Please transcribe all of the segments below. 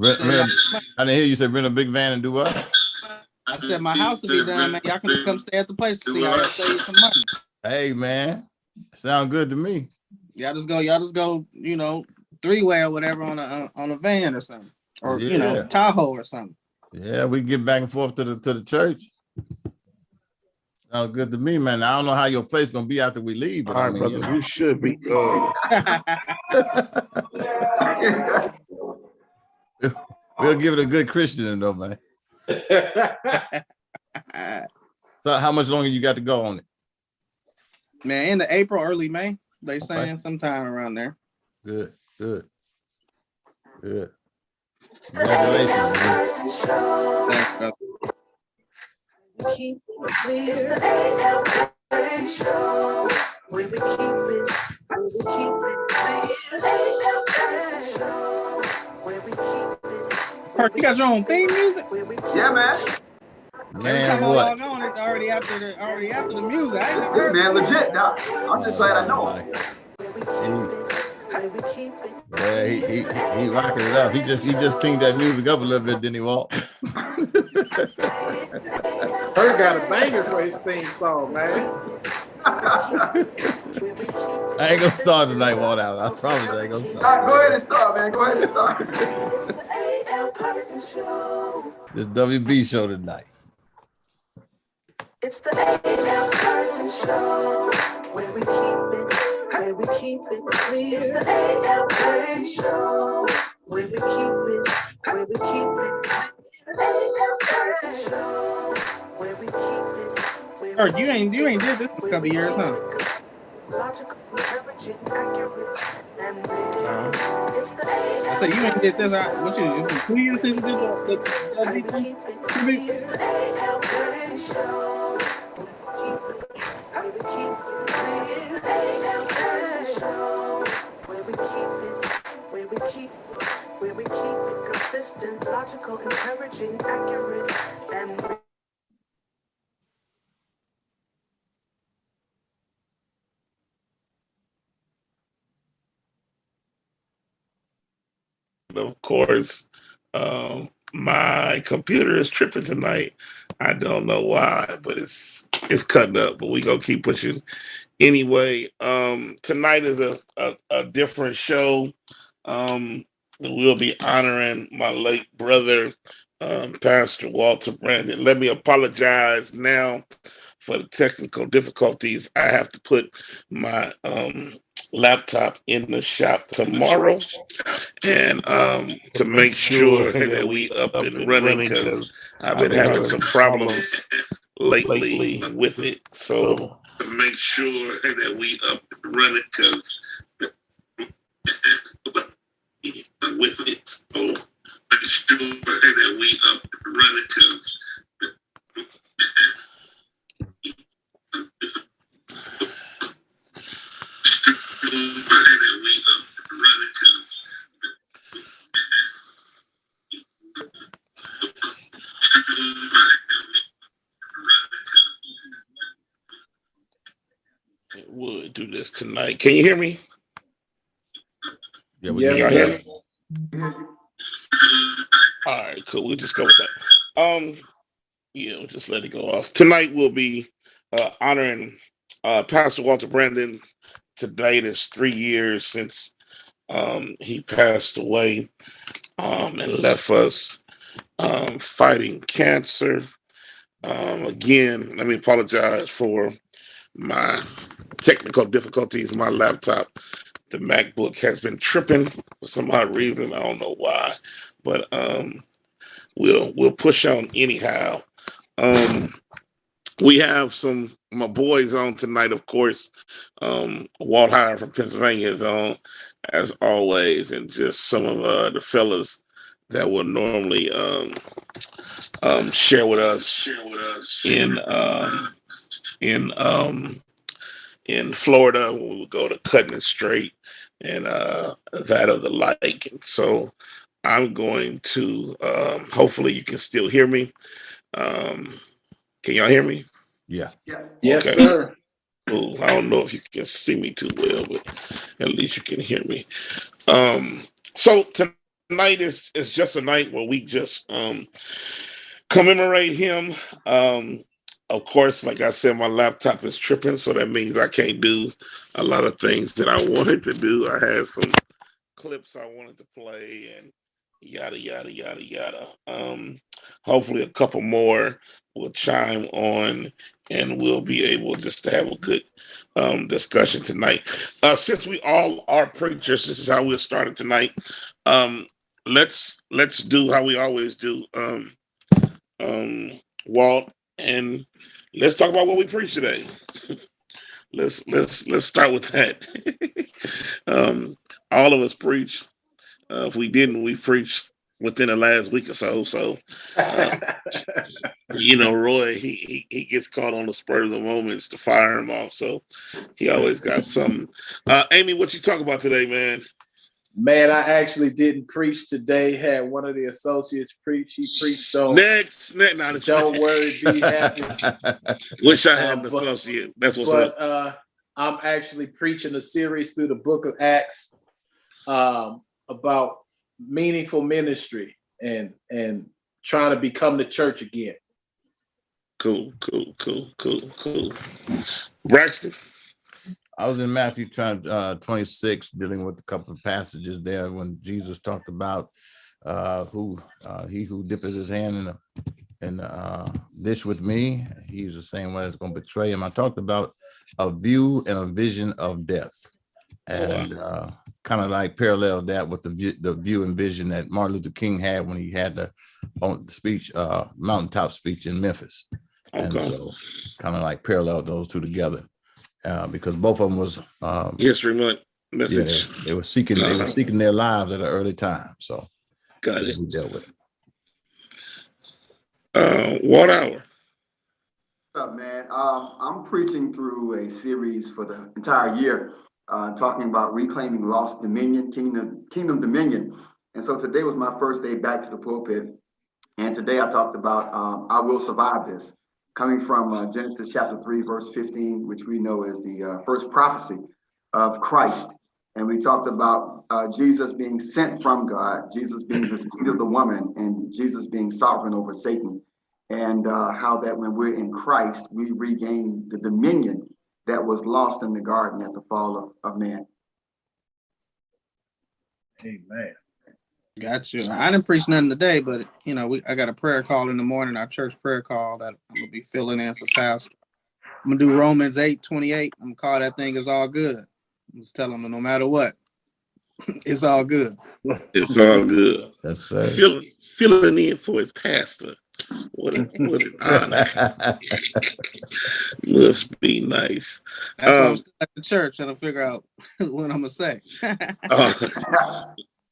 So I didn't hear you say rent a big van and do what? I said my house will be done, man. Y'all can just come stay at the place to see how I save you some money. Hey, man, sound good to me. Y'all just go, you know, three-way or whatever on a van or something, or you know, Tahoe or something. Yeah, we get back and forth to the church. Sounds good to me, man. I don't know how your place gonna be after we leave, but all right, brothers, we should be. We'll give it a good Christian though, man. So how much longer you got to go on it? Man, in the April, early May, they saying sometime around there. Good. Congratulations, man. Thanks, brother. Keep it clear. It's the ALK show. Where we keep it clear. It's the ALK show. Where we keep it. Perk, you got your own theme music? Yeah, man. Every time I log on, it's already after the music. I ain't never heard man, legit, dog. I'm just glad I know. Yeah, he rocking it up. He just cleaned that music up a little bit, didn't he, Walt? Herb got a banger for his theme song, man. I ain't gonna start tonight, Walt. I promise I ain't gonna start. Go ahead and start, man. Go ahead and start. This WB show tonight. It's the AL Curtain Show, where we keep it clear. It's the AL Curtain Show, where we keep it. It's the AL Curtain Show, where we keep it. Or you ain't did this in a couple of years, huh? Logical, encouraging, accurate, and real. I said you ain't did this. What you 2 years since you did the It's the AL Curtain Show. Where we keep it consistent, logical, encouraging, accurate, and of course, my computer is tripping tonight. I don't know why, but it's cutting up. But we gonna keep pushing anyway. Tonight is a different show. We'll be honoring my late brother, Pastor Walter Brandon. Let me apologize now for the technical difficulties. I have to put my laptop in the shop tomorrow, and to make sure that we up and running, because I've been having some problems lately with it. So to make sure that we up and running, because with it, so make sure that we up and running, because we'll do this tonight. Can you hear me? Yeah, we can hear me. All right, cool. We'll just go with that. Yeah, we'll just let it go off. Tonight we'll be honoring Pastor Walter Brandon. Today it is 3 years since he passed away and left us fighting cancer. Again, let me apologize for my technical difficulties. My laptop, the MacBook, has been tripping for some odd reason. I don't know why, but we'll push on anyhow. We have my boys on tonight, of course. Walt Hire from Pennsylvania is on, as always, and just some of the fellas that will normally share with us in Florida when we would go to Cutting It Straight and that of the like. And so I'm going to hopefully you can still hear me. Can y'all hear me? Yeah. Yes, okay. Sir. Cool. I don't know if you can see me too well, but at least you can hear me. So tonight tonight is just a night where we just commemorate him. Of course, like I said, my laptop is tripping, so that means I can't do a lot of things that I wanted to do. I had some clips I wanted to play and yada yada yada yada. Hopefully a couple more will chime on and we'll be able just to have a good discussion tonight. Since we all are preachers, this is how we're starting tonight. Let's do how we always do. Walt, and let's talk about what we preach today. let's start with that. All of us preach. If we didn't, we preached within the last week or so. So, Roy, he gets caught on the spur of the moments to fire him off. So he always got something. Amy, what you talk about today, man? Man, I actually didn't preach today. Had one of the associates preach. He preached on next. Don't worry, be happy. Wish I had an associate. That's what's up. I'm actually preaching a series through the book of Acts about meaningful ministry and trying to become the church again. Cool. Braxton? I was in Matthew 26, dealing with a couple of passages there when Jesus talked about he who dips his hand in the dish with me, he's the same one that's going to betray him. I talked about a view and a vision of death, and kind of like parallel that with the view and vision that Martin Luther King had when he had the speech, mountaintop speech in Memphis. And so kind of like parallel those two together. Because both of them was History Month message. Yeah, they were seeking their lives at an early time. So got it. We dealt with it. What hour? What's up, man? I'm preaching through a series for the entire year, talking about reclaiming lost dominion, kingdom dominion. And so today was my first day back to the pulpit. And today I talked about I will survive this, coming from Genesis chapter 3, verse 15, which we know is the first prophecy of Christ. And we talked about Jesus being sent from God, Jesus being the seed of the woman, and Jesus being sovereign over Satan. And how that when we're in Christ, we regain the dominion that was lost in the garden at the fall of man. Amen. Got you. I didn't preach nothing today, but I got a prayer call in the morning, our church prayer call that I'm gonna be filling in for Pastor. I'm gonna do Romans 8:28. I'm gonna call that thing "It's all good." I'm just telling them no matter what, it's all good. It's all good. That's filling in for his pastor. What an honor. Must be nice. That's why I'm still at the church trying to figure out what I'm gonna say.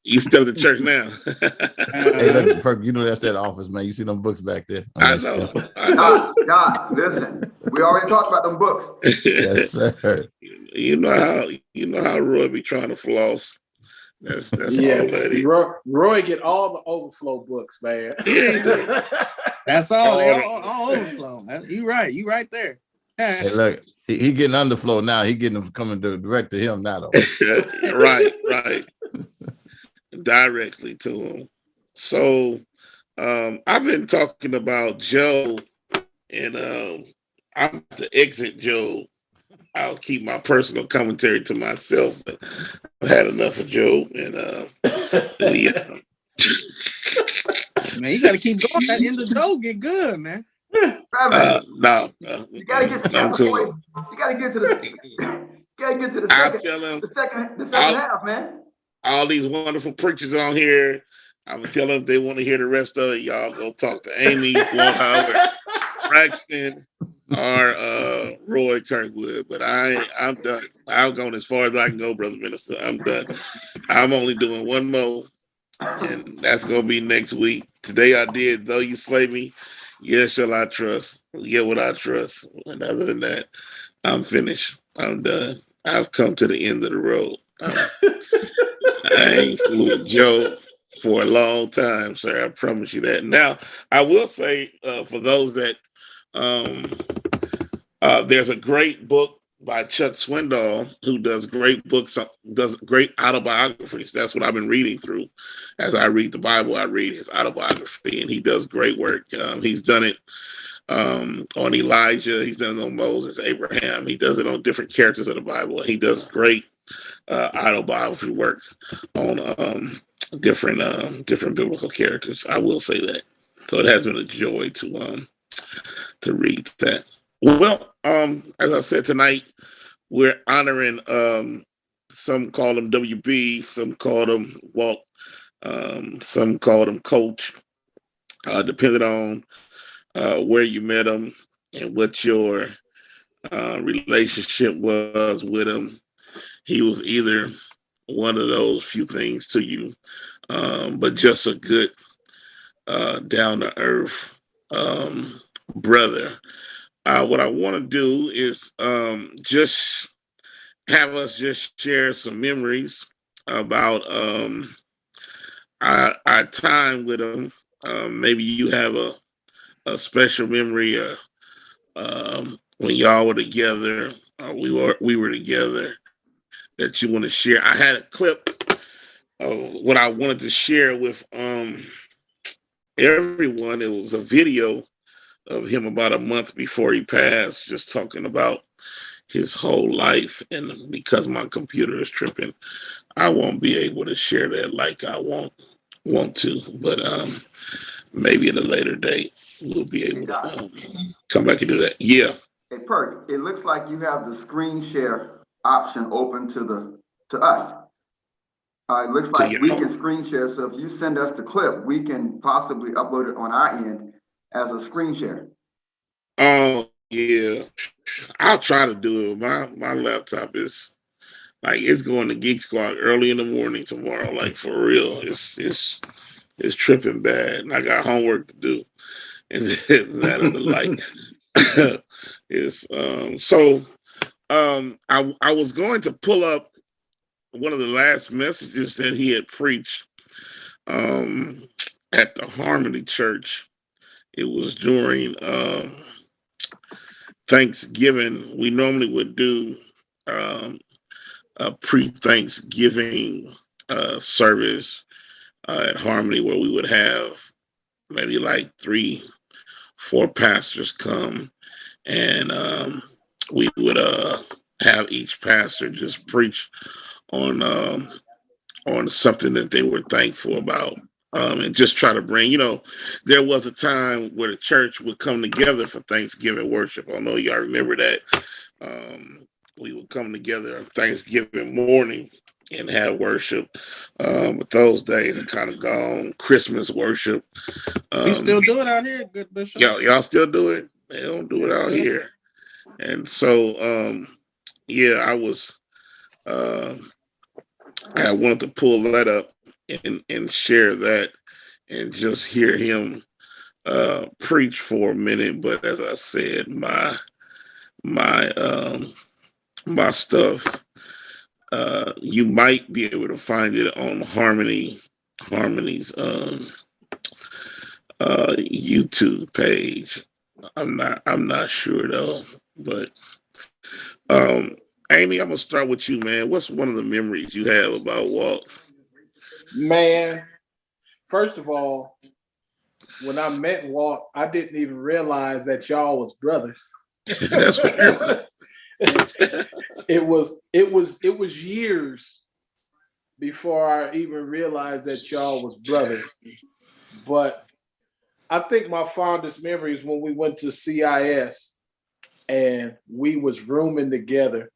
You still at the church now? Hey, look, Perk, that's that office, man. You see them books back there? I know. God, listen, we already talked about them books. Yes, sir. You know how Roy be trying to floss. That's all that is. Roy get all the overflow books, man. That's all. They all overflow. You right there. Hey, look, he getting underflow now. He getting them coming direct to him now, though. Right. Directly to him. So I've been talking about Joe, and I'm to exit Joe. I'll keep my personal commentary to myself, but I've had enough of Joe, and man, you got to keep going. That end of Joe get good, man. No. You gotta get to the point. You gotta get to the second half, man. All these wonderful preachers on here, I'm gonna tell them if they want to hear the rest of it, y'all go talk to Amy, Walt Howard, Braxton, or Roy Kirkwood. But I'm done. I've gone as far as I can go, Brother Minister. I'm done. I'm only doing one more, and that's gonna be next week. Today I did, though you slay me, yet shall I trust. Yet will I trust. And other than that, I'm finished. I'm done. I've come to the end of the road. I ain't fooling Joe for a long time, sir. I promise you that. Now, I will say for those that there's a great book by Chuck Swindoll, who does great books, does great autobiographies. That's what I've been reading through. As I read the Bible, I read his autobiography, and he does great work. He's done it on Elijah. He's done it on Moses, Abraham. He does it on different characters of the Bible. He does great autobiography work on different biblical characters. I will say that. So it has been a joy to read that. Well, as I said tonight, we're honoring some call him WB, some call him Walt, some call him Coach, depending on where you met him and what your relationship was with him. He was either one of those few things to you, but just a good, down to earth brother. What I want to do is just have us just share some memories about our time with him. Maybe you have a special memory when y'all were together, we were together, that you want to share. I had a clip of what I wanted to share with everyone. It was a video of him about a month before he passed, just talking about his whole life. And because my computer is tripping, I won't be able to share that like I want to. But maybe at a later date we'll be able to come back and do that. Yeah. Hey, Perk, it looks like you have the screen share option open to us. It looks like we can screen share. So if you send us the clip, we can possibly upload it on our end as a screen share. Oh yeah, I'll try to do it. My laptop is like, it's going to Geek Squad early in the morning tomorrow. Like, for real, it's tripping bad. And I got homework to do, and that and the like. Is I was going to pull up one of the last messages that he had preached at the Harmony Church. It was during Thanksgiving. We normally would do a pre-Thanksgiving service at Harmony, where we would have maybe like 3-4 pastors come, and we would have each pastor just preach on something that they were thankful about. And just try to bring, there was a time where the church would come together for Thanksgiving worship. I know y'all remember that. We would come together on Thanksgiving morning and have worship. But those days are kind of gone. Christmas worship. We still do it out here, good Bishop. Y'all still do it? They don't do it out here. And so, I was, I wanted to pull that up and share that and just hear him preach for a minute. But as I said, my stuff, you might be able to find it on Harmony's YouTube page. I'm not sure though. But Amy, I'm gonna start with you, man. What's one of the memories you have about Walt? Man, first of all, when I met Walt, I didn't even realize that y'all was brothers. That's weird. It was years before I even realized that y'all was brothers. But I think my fondest memory is when we went to CIS and we was rooming together.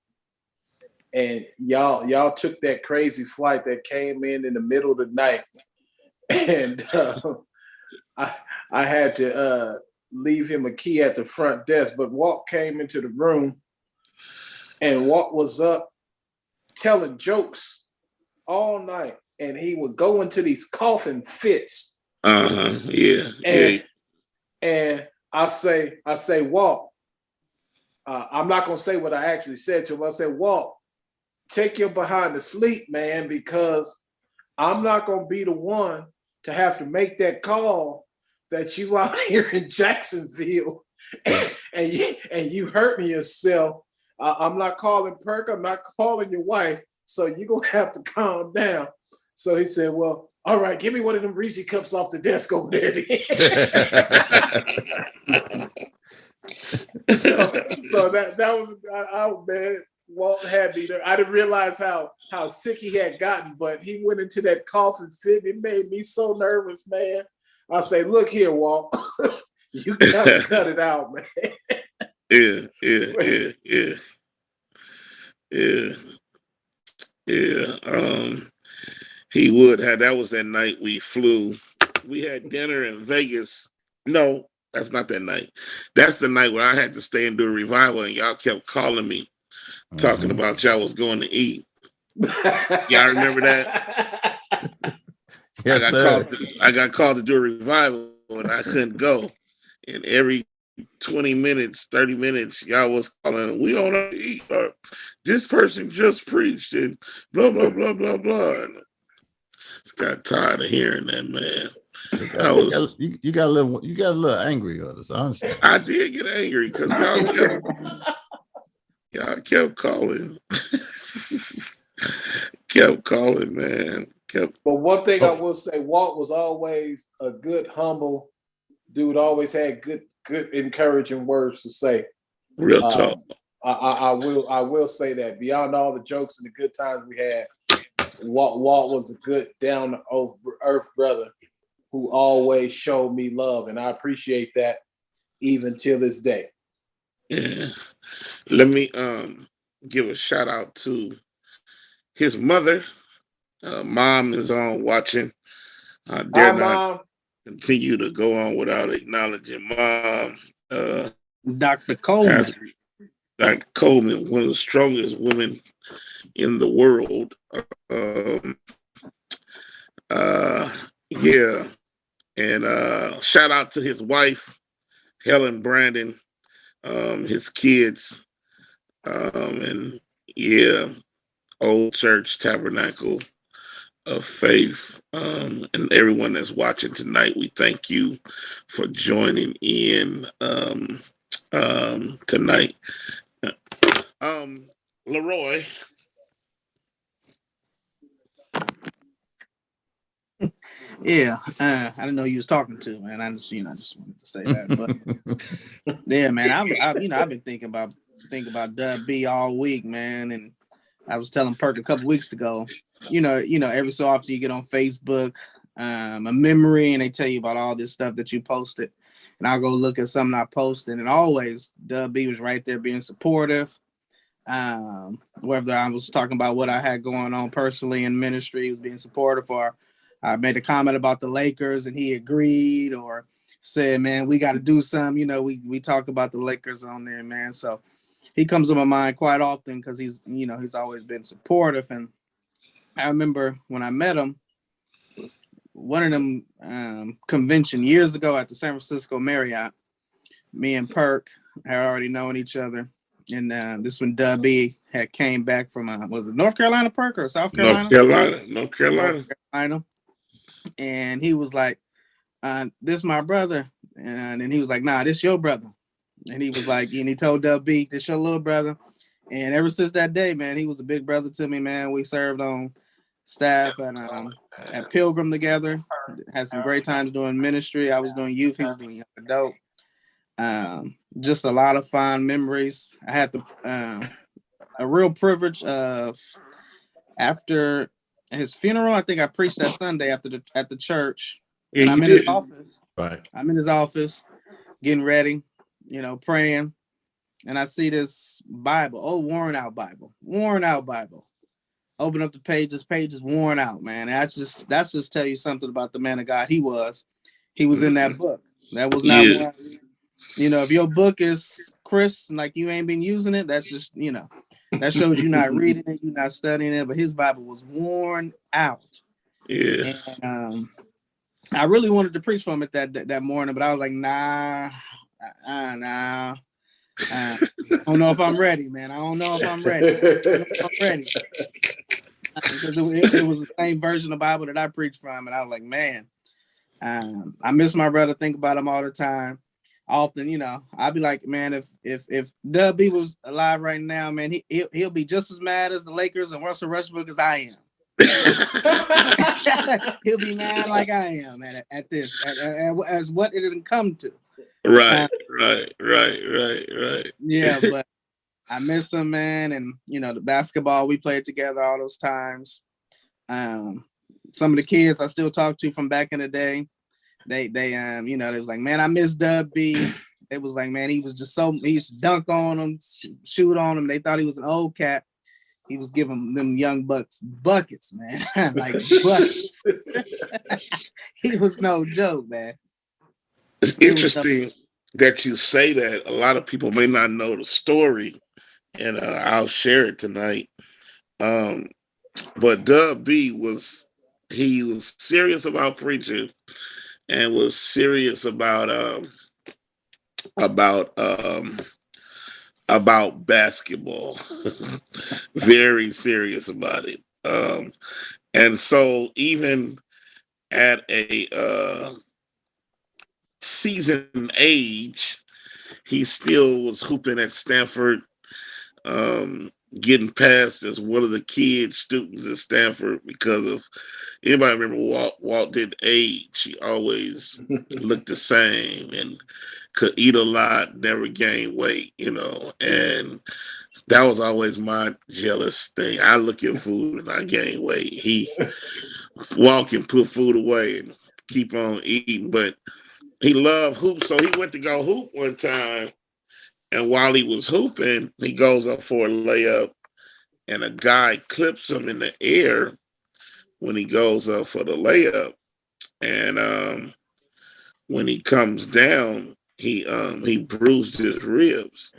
And y'all took that crazy flight that came in the middle of the night, and I had to leave him a key at the front desk. But Walt came into the room, and Walt was up telling jokes all night, and he would go into these coughing fits. Yeah. And I say, Walt, I'm not gonna say what I actually said to him. I said, Walt, take your behind to sleep, man, because I'm not going to be the one to have to make that call that you out here in Jacksonville and you hurting yourself I'm not calling Perk. I'm not calling your wife. So you're going to have to calm down. So he said, well, all right, give me one of them Reese cups off the desk over there. so that was, man, Walt had me there. I didn't realize how sick he had gotten, but he went into that coughing fit. It made me so nervous, man. I say, look here, Walt, you gotta cut it out, man. Yeah. He would have. That was that night we flew. We had dinner in Vegas. No, that's not that night. That's the night where I had to stay and do a revival, and y'all kept calling me, talking about y'all was going to eat. Y'all remember that? Yes, I got called to do a revival, and I couldn't go. And every 20 minutes, 30 minutes, y'all was calling, we don't know to eat, or this person just preached, and blah, blah, blah, blah, blah. And got tired of hearing that, man. You got a little angry with us, honestly. I did get angry because y'all kept calling. Kept calling, man. But one thing I will say, Walt was always a good, humble dude, always had good encouraging words to say. Real talk. I will say that beyond all the jokes and the good times we had, Walt was a good down to earth brother who always showed me love, and I appreciate that even till this day. Yeah. Let me give a shout out to his mother. Mom is on watching. I dare not continue to go on without acknowledging Mom. Dr. Coleman. Dr. Coleman, one of the strongest women in the world. Yeah. And shout out to his wife, Helen Brandon, his kids, and yeah, Old Church Tabernacle of Faith, and everyone that's watching tonight. We thank you for joining in tonight. Leroy. Yeah, I didn't know you was talking to, man. I just wanted to say that. But yeah, man, I've been thinking about Dub B all week, man. And I was telling Perk a couple weeks ago, every so often you get on Facebook, a memory, and they tell you about all this stuff that you posted. And I'll go look at something I posted, and always Dub B was right there being supportive. Whether I was talking about what I had going on personally in ministry, he was being supportive, or I made a comment about the Lakers and he agreed, or said, man, we got to do something. We talk about the Lakers on there, man. So he comes to my mind quite often because he's always been supportive. And I remember when I met him, one of them convention years ago at the San Francisco Marriott, me and Perk had already known each other. And this when Dub B had came back from, was it North Carolina, Perk, or South Carolina? North Carolina. And he was like, this my brother. And then he was like, nah, this your brother. And he was like, and he told Dub B, this your little brother. And ever since that day, man, he was a big brother to me, man. We served on staff at Pilgrim together. Had some great times doing ministry. I was doing youth. He was doing young adult. Just a lot of fond memories. I had a real privilege of, after his funeral, I think I preached that Sunday at the church. Yeah, and I'm in his office. Right. I'm in his office, getting ready, praying. And I see this Bible, worn out Bible. Open up the pages worn out, man. And that's just tell you something about the man of God he was. He was in that book. That was not one. If your book is crisp, like you ain't been using it, that's just, that shows you're not reading it, you're not studying it. But his Bible was worn out. Yeah. And I really wanted to preach from it that morning, but I was like, nah. I don't know if I'm ready, man. I don't know if I'm ready. Because it was the same version of the Bible that I preached from, and I was like, man, I miss my brother. Think about him all the time. often, I'd be like, man, if Dub B was alive right now, man, he'll be just as mad as the Lakers and Russell Westbrook as I am. He'll be mad like I am at this, as what it didn't come to. Right. Yeah, but I miss him, man, and the basketball we played together all those times. Some of the kids I still talk to from back in the day, they was like, man, I miss Dub B. It was like, man, he was just he used to dunk on them, shoot on them. They thought he was an old cat. He was giving them young bucks buckets, man. Like buckets. He was no joke, man. It's interesting that you say that. A lot of people may not know the story, and I'll share it tonight. But Dub B was serious about preaching and was serious about basketball. Very serious about it. And so even at a seasoned age, he still was hooping at Stanford, getting passed as one of the kid students at Stanford because of, anybody remember Walt didn't age. He always looked the same and could eat a lot, never gain weight, and that was always my jealous thing. I look at food and I gain weight. He walk and put food away and keep on eating, but he loved hoop, so he went to go hoop one time, and while he was hooping, he goes up for a layup, and a guy clips him in the air when he goes up for the layup, and when he comes down, he bruised his ribs,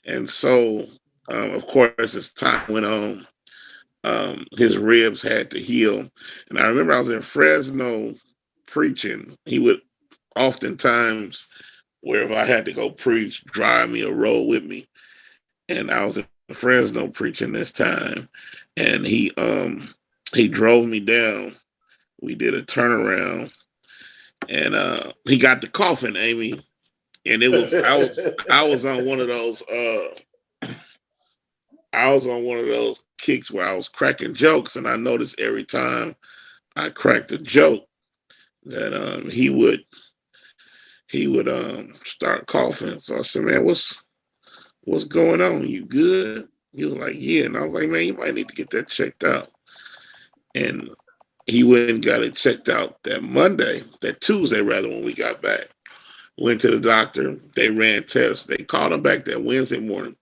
and so of course as time went on, his ribs had to heal. And I remember I was in Fresno preaching. He would oftentimes, where if I had to go preach, drive me or roll with me. And I was in Fresno preaching this time, and he drove me down. We did a turnaround, and he got the coffin, Amy. And it was I was on one of those kicks where I was cracking jokes, and I noticed every time I cracked a joke that he would start coughing. So I said, man, what's going on? You good? He was like, yeah. And I was like, man, you might need to get that checked out. And he went and got it checked out that Tuesday rather, when we got back. Went to the doctor. They ran tests. They called him back that Wednesday morning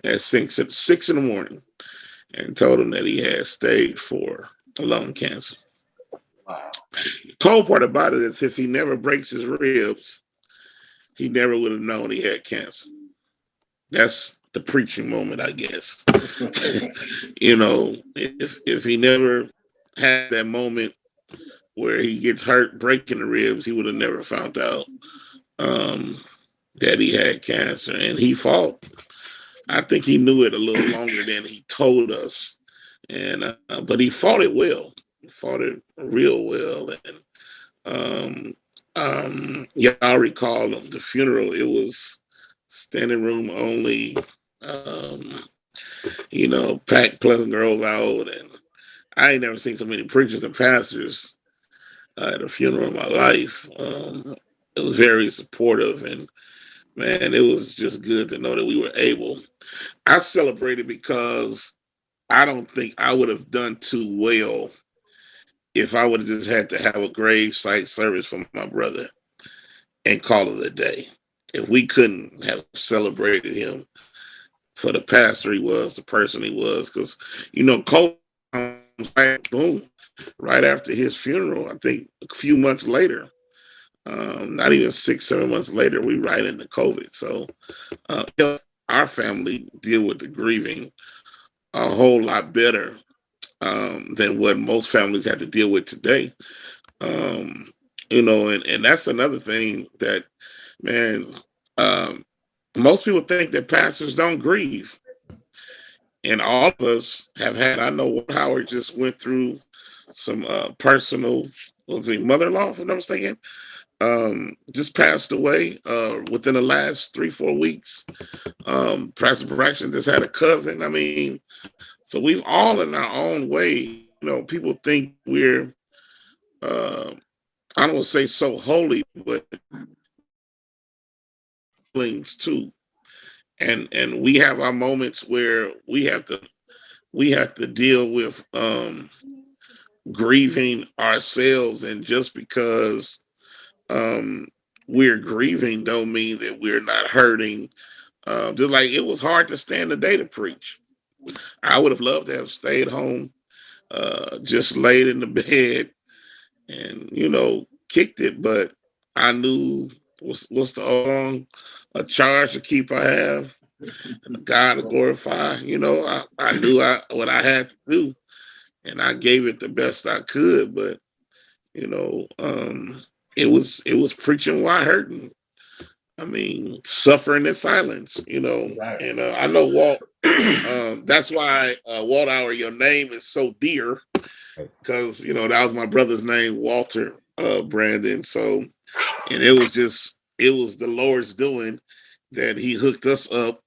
at 6 in the morning and told him that he had stage 4 lung cancer. Wow. The cold part about it is if he never breaks his ribs, he never would have known he had cancer. That's the preaching moment, I guess. If he never had that moment where he gets hurt breaking the ribs, he would have never found out that he had cancer. And he fought. I think he knew it a little longer than he told us. And but he fought it well. He fought it real well. And y'all recall the funeral, it was standing room only, packed Pleasant Grove out. And I ain't never seen so many preachers and pastors at a funeral in my life. It was very supportive, and man, it was just good to know that we were able. I celebrated because I don't think I would have done too well if I would have just had to have a grave site service for my brother and call it a day. If we couldn't have celebrated him for the pastor he was, the person he was, because, COVID comes back, boom, right after his funeral, I think a few months later, not even 6-7 months later, we right into COVID. So our family deal with the grieving a whole lot better than what most families have to deal with today. And that's another thing that, man, most people think that pastors don't grieve. And all of us have had, I know Howard just went through some personal was he mother-in-law, if I'm not mistaken, just passed away within the last 3-4 weeks. Pastor Braxton just had a cousin. I mean, so we've all in our own way, you know, people think we're I don't want to say so holy, but things too. And we have our moments where we have to deal with grieving ourselves, and just because we're grieving don't mean that we're not hurting. Just like it was hard to stand the day to preach. I would have loved to have stayed home, just laid in the bed and, you know, kicked it, but I knew what's the long a charge to keep I have, and God to glorify. You know, I knew what I had to do, and I gave it the best I could. But you know, it was preaching while hurting. I mean, suffering in silence. You know, Right. and I know Walt. That's why Walt Hour, your name is so dear, because you know that was my brother's name, Walter Brandon. So, and it was the Lord's doing that He hooked us up.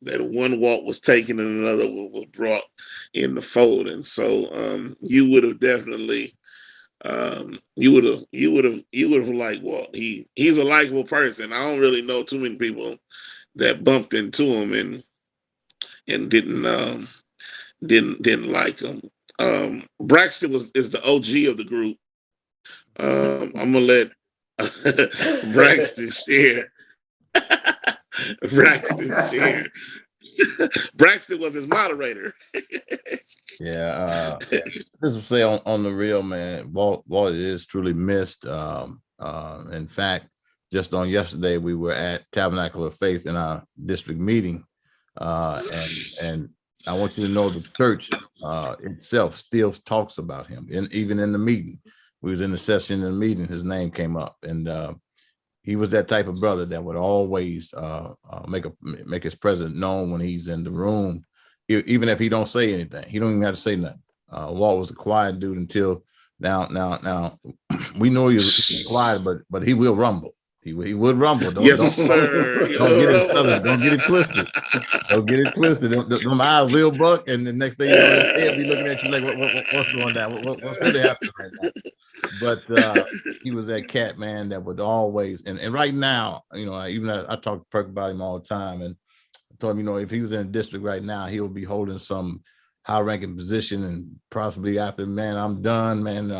That one Walt was taken and another was brought in the fold, and so you would have definitely you would have liked Walt. He's a likable person. I don't really know too many people that bumped into him and didn't like him. Braxton is the OG of the group. I'm gonna let Braxton share. Braxton share. Braxton was his moderator. Yeah, this will say on the real, man. Walt is truly missed. In fact, just on yesterday, we were at Tabernacle of Faith in our district meeting, and I want you to know the church itself still talks about him, and even in the meeting, we was in the session in the meeting, his name came up, and he was that type of brother that would always make his presence known when he's in the room. Even if he don't say anything, he don't even have to say nothing. Walt was a quiet dude until now. We know he was quiet, but he will rumble. He would rumble. Yes, sir. Don't get it twisted. Don't get it twisted. Them eyes will buck, and the next thing you know, they'll be looking at you like, what's going down? What's really happening right now? But he was that cat, man, that would always, and right now, you know, I talk to Perk about him all the time, and I told him, you know, if he was in a district right now, he'll be holding some high-ranking position, and possibly after, man, I'm done, man,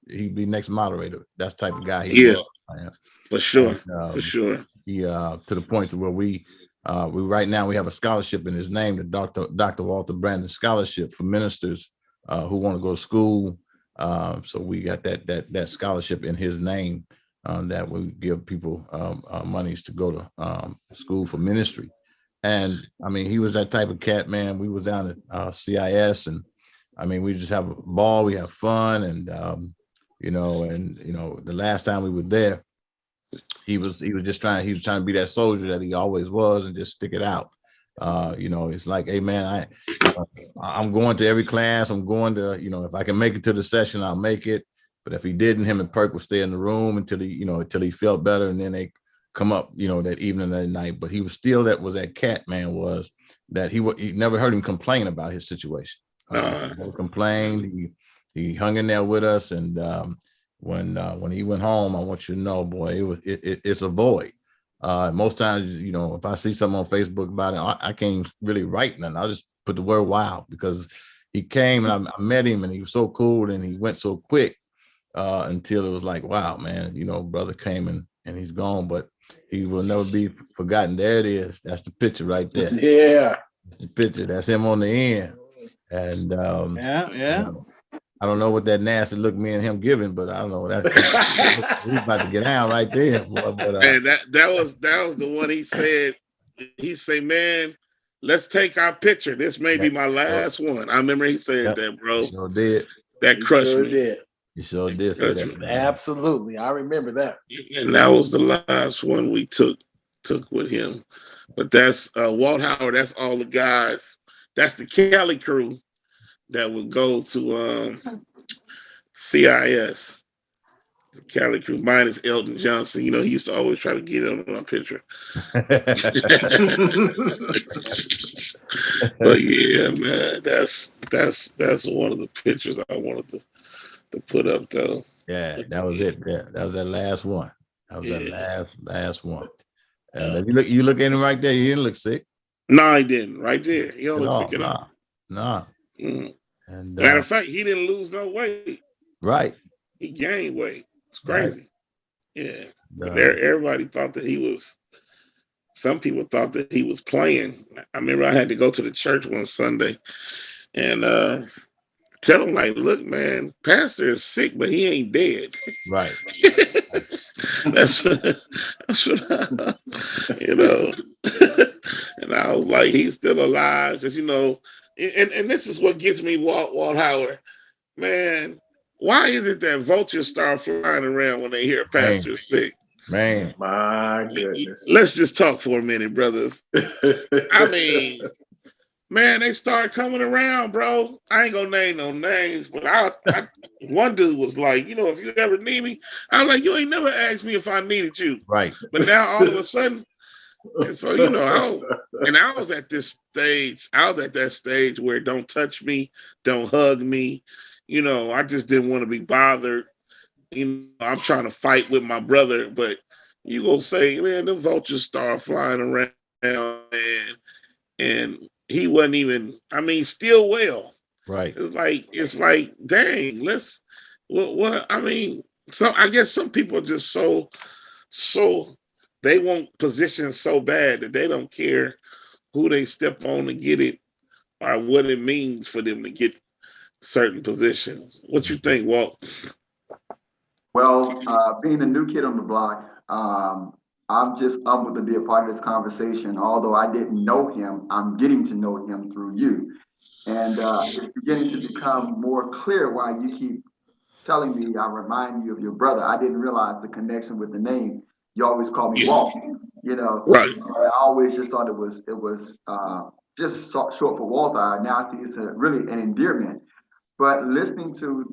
he'd be next moderator. That's the type of guy he was, man. For sure, And, for sure. He to the point to where we right now we have a scholarship in his name, the Dr. Walter Brandon Scholarship for ministers who want to go to school. So we got that scholarship in his name that we give people monies to go to school for ministry. And I mean, he was that type of cat, man. We was down at CIS, and I mean, we just have a ball, we have fun, and the last time we were there, he was trying to be that soldier that he always was and just stick it out. It's like, hey man, I'm going to every class. I'm going to, if I can make it to the session, I'll make it. But if he didn't, him and Perk would stay in the room until he felt better, and then they come up, that evening or that night. But he was still that cat, man, was that he never heard him complain about his situation. He never complained. He hung in there with us, and when he went home, I want you to know, boy, it's a void. Most times, if I see something on Facebook about it, I can't really write nothing. I'll just put the word wow, because he came and I met him, and he was so cool, and he went so quick until it was like, wow, man, brother came and he's gone, but he will never be forgotten. There it is. That's the picture right there. Yeah. That's the picture. That's him on the end. And yeah. I don't know what that nasty look me and him giving, but I don't know. That's he's about to get out right there. Boy, but, and that was the one he said. He said, "Man, let's take our picture. This may be my last one." I remember he said that, bro. Sure did. That crushed me. Did. You sure did say that, man. Absolutely, I remember that. And that was the last one we took with him. But that's Walt Howard. That's all the guys. That's the Cali crew that would go to CIS. Cali Crew minus Elton Johnson. You know, he used to always try to get in on my picture. But yeah, man, that's one of the pictures I wanted to put up though. Yeah, that was it. Yeah, that was that last one. That was that Yeah. last one. And if you look at him right there, he didn't look sick No, he didn't. Right there, he don't at look all. sick at all. No. Mm. And Matter of fact, he didn't lose no weight. right. He gained weight. It's crazy. Right. Yeah. But everybody thought that he was. Some people thought that he was playing. I remember I had to go to the church one Sunday, and tell him like, look, man, pastor is sick, but he ain't dead. Right. that's what you know. And I was like, he's still alive, because you know, and this is what gets me, Walt Howard, man. Why is it that vultures start flying around when they hear a pastor is sick? Man, my goodness. Let's just talk for a minute, brothers. I mean, man, they start coming around, bro. I ain't gonna name no names, but one dude was like, you know, if you ever need me, I'm like, you ain't never asked me if I needed you. right. But now all of a sudden, and so you know, I was at this stage. I was at that stage where don't touch me, don't hug me. You know, I just didn't want to be bothered. You know, I'm trying to fight with my brother, but you gonna say, man, the vultures start flying around, and he wasn't even. I mean, still well. Right. It's like, dang. What? I mean, so I guess some people are just so they want positions so bad that they don't care who they step on to get it or what it means for them to get certain positions. What you think, Walt? Well, being the new kid on the block, I'm just humbled to be a part of this conversation. Although I didn't know him, I'm getting to know him through you. And it's beginning to become more clear why you keep telling me I remind you of your brother. I didn't realize the connection with the name. You always call me Walt, you know. Right. I always just thought it was just short for Walter. Now I see it's really an endearment. But listening to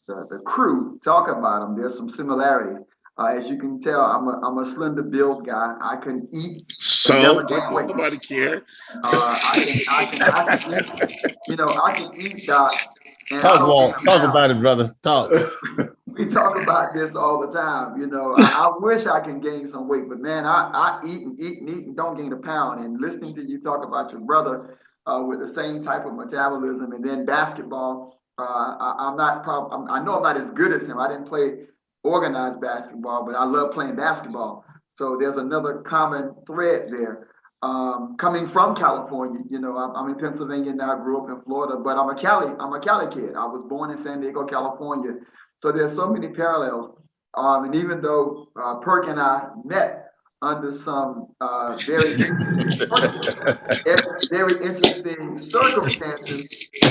the crew talk about him, there's some similarities. As you can tell, I'm a slender build guy. I can eat. So nobody care. I can eat. You know, I can eat, Doc. Talk, Walt. Talk about it, brother. Talk. We talk about this all the time. You know, I wish I can gain some weight, but man, I eat and don't gain a pound. And listening to you talk about your brother with the same type of metabolism, and then basketball. I know I'm not as good as him. I didn't play organized basketball, but I love playing basketball. So there's another common thread there. Coming from California, you know, I'm in Pennsylvania now. I grew up in Florida, but I'm a Cali kid. I was born in San Diego, California. So there's so many parallels. And even though Perk and I met under some very interesting circumstances,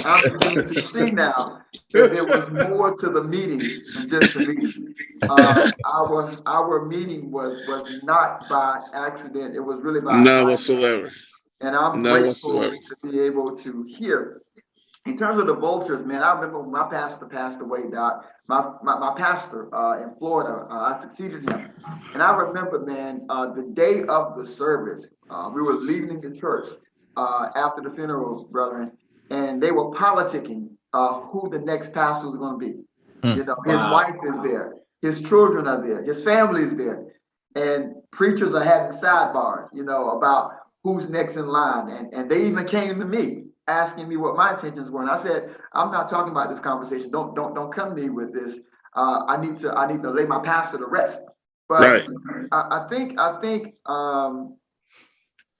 I'm beginning to see now that there was more to the meeting than just the meeting. Our meeting was not by accident. It was really by none whatsoever. And I'm grateful to be able to hear. In terms of the vultures, man, I remember when my pastor passed away, Doc. My pastor in Florida, I succeeded him. And I remember, man, the day of the service, we were leaving the church after the funeral, brethren, and they were politicking who the next pastor was going to be. You know, his wife is there, his children are there, his family is there, and preachers are having sidebars, you know, about who's next in line. And they even came to me asking me what my intentions were, and I said, I'm not talking about this conversation. Don't come to me with this. I need to lay my pastor to rest. But right. I think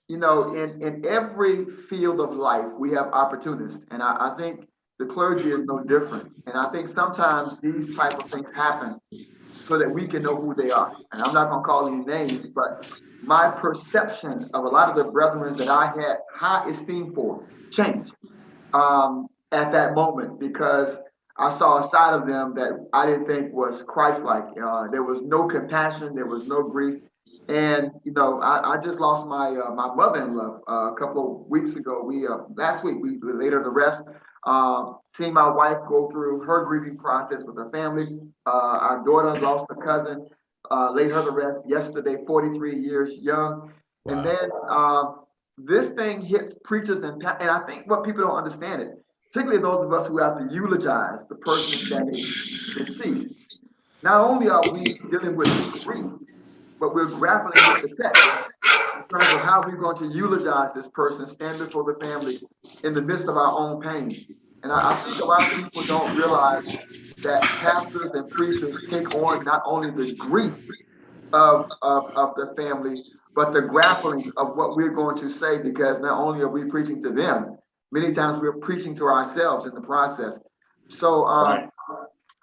you know, in every field of life we have opportunists, and I think the clergy is no different. And I think sometimes these type of things happen so that we can know who they are. And I'm not going to call any names, but my perception of a lot of the brethren that I had high esteem for changed at that moment, because I saw a side of them that I didn't think was Christ-like. There was no compassion, there was no grief. And, you know, I just lost my my mother-in-law a couple of weeks ago. Last week, we laid her to rest. Seeing my wife go through her grieving process with her family. Our daughter lost a cousin, laid her to rest yesterday, 43 years young. Wow. And then this thing hits preachers and I think what people don't understand it, particularly those of us who have to eulogize the person that is deceased. Not only are we dealing with grief, but we're grappling with the text in terms of how we're going to eulogize this person, stand before the family in the midst of our own pain. And I think a lot of people don't realize that pastors and preachers take on not only the grief of the family, but the grappling of what we're going to say, because not only are we preaching to them, many times we're preaching to ourselves in the process. So Right.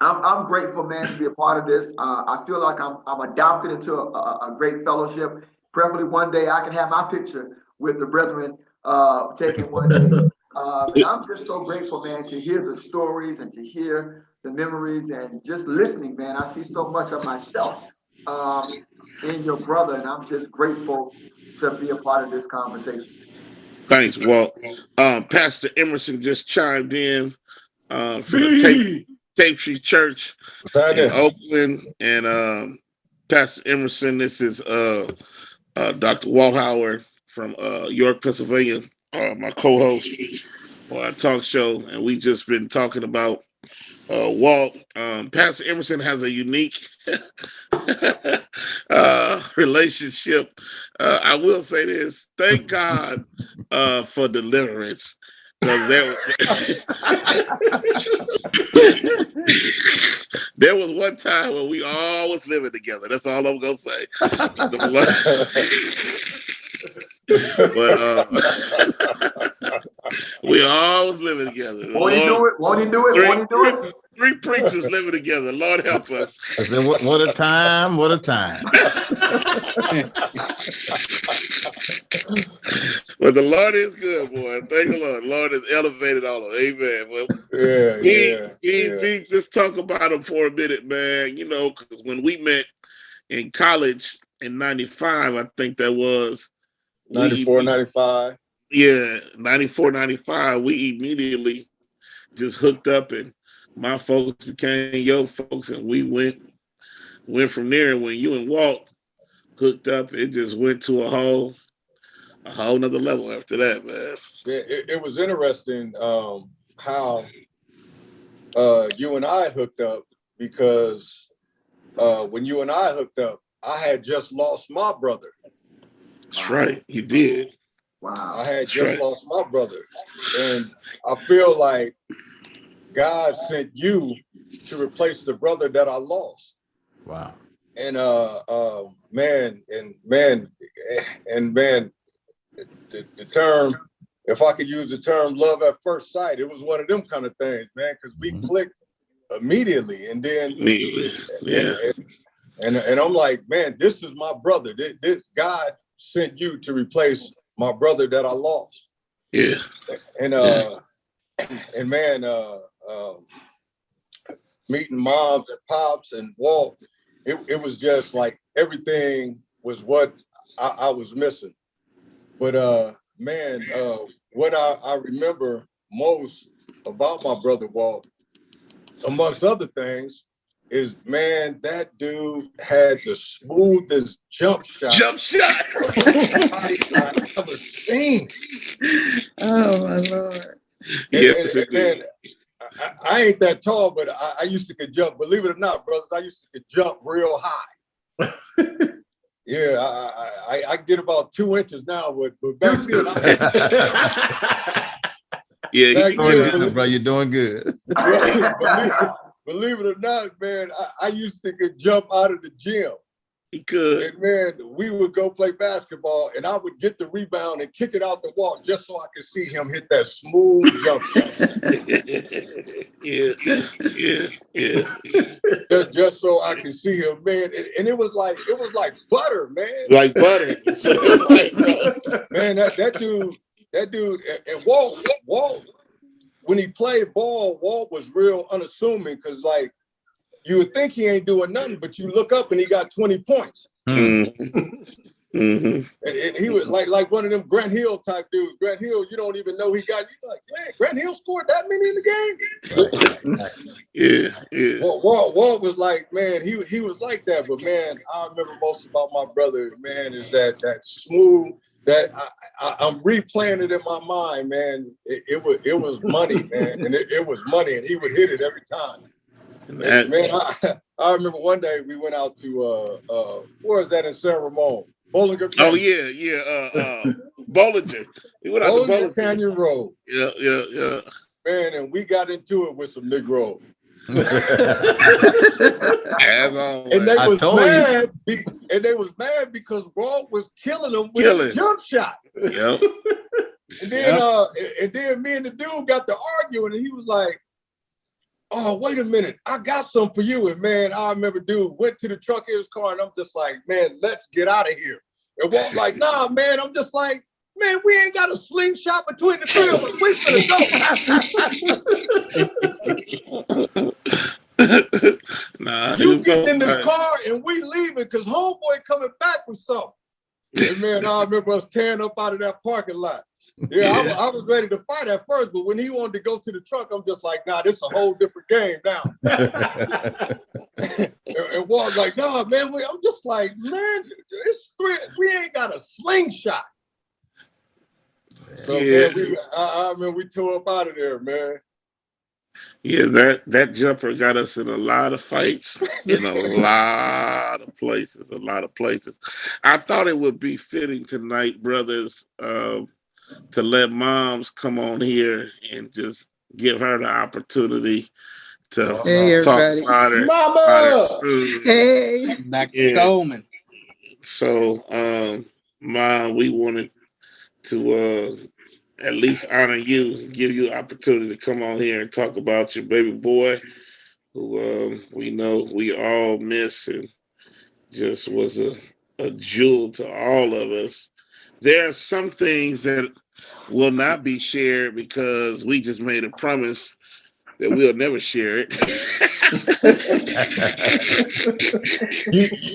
I'm grateful, man, to be a part of this. I feel like I'm adopted into a great fellowship. Preferably one day I can have my picture with the brethren taken one day. And I'm just so grateful, man, to hear the stories and to hear the memories and just listening, man. I see so much of myself in your brother, and I'm just grateful to be a part of this conversation. Thanks, Walt. Pastor Emerson just chimed in from the Tape Tree Church in Oakland, and Pastor Emerson, this is Dr. Walt Howard from York, Pennsylvania, my co-host for our talk show, and we just been talking about Walt. Pastor Emerson has a unique relationship. I will say this: thank God for deliverance. There was one time when we all was living together. That's all I'm gonna say. But we all was living together. Won't he do it? Won't he do it? Won't he do it? Three preachers living together. Lord help us. I said, what a time, what a time. But the Lord is good, boy. Thank the Lord. The Lord has elevated all of them. Amen. Well, just talk about him for a minute, man. You know, because when we met in college in 95, I think that was 94, 95. Yeah, 94, 95. We immediately just hooked up, and my folks became your folks, and we went from there. And when you and Walt hooked up, it just went to a whole nother level after that, man. Yeah, it was interesting how you and I hooked up, because when you and I hooked up, I had just lost my brother. That's right, you did. Wow. I had just lost my brother. And I feel like God sent you to replace the brother that I lost. Wow. And man, the term, if I could use the term love at first sight, it was one of them kind of things, man, because we clicked immediately. And then and I'm like, man, this is my brother. This God sent you to replace my brother that I lost. Yeah. And man, meeting moms and pops and Walt, it was just like everything was what I was missing. But man, what I remember most about my brother Walt, amongst other things, is, man, that dude had the smoothest jump shot I've ever seen. Oh my Lord. And I ain't that tall, but I used to could jump. Believe it or not, brothers, I used to could jump real high. Yeah, I get about 2 inches now, but back then, you're doing good. Believe it or not, man, I used to could jump out of the gym. He could. And man, we would go play basketball, and I would get the rebound and kick it out the wall just so I could see him hit that smooth jump shot. Just so I could see him, man. And it was like butter, man. Like butter. Man, that dude, and Walt, when he played ball, Walt was real unassuming, because like you would think he ain't doing nothing, but you look up and he got 20 points. Mm. Mm-hmm. And he was like one of them Grant Hill type dudes. Grant Hill, you don't even know he got. You like, man, Grant Hill scored that many in the game. Yeah. Walt was like, man, he was like that. But man, I remember most about my brother, man, is that smooth. That I'm replaying it in my mind, man. It was money, man, and it was money, and he would hit it every time. And man, I remember one day we went out to where is that in San Ramon? Bollinger Canyon. Oh yeah. Bollinger. We went out to Bollinger Canyon Road. Yeah. Man, and we got into it with some Negroes. As always. And they was mad because Walt was killing them with a jump shot. Yep. And then me and the dude got to arguing, and he was like, "Oh, wait a minute, I got something for you." And man, I remember dude went to the truck in his car, and I'm just like, "Man, let's get out of here." And Walt like, "Nah, man." I'm just like, "Man, we ain't got a slingshot between the three of us. We finna go." Nah, you getting in the car and we leaving because homeboy coming back with something. And man, I remember us tearing up out of that parking lot. Yeah, I was ready to fight at first, but when he wanted to go to the truck, I'm just like, nah, this is a whole different game now. and Walt's like, nah, man, I'm just like, man, we ain't got a slingshot. So man, I remember we tore up out of there, man. Yeah, that jumper got us in a lot of fights, in a lot of places. I thought it would be fitting tonight, brothers, to let moms come on here and just give her the opportunity to talk about her. Mama! Hey, Dr. Coleman. So, Mom, we wanted to at least honor you, give you an opportunity to come on here and talk about your baby boy, who we know we all miss and just was a jewel to all of us. There are some things that will not be shared because we just made a promise that we'll never share it.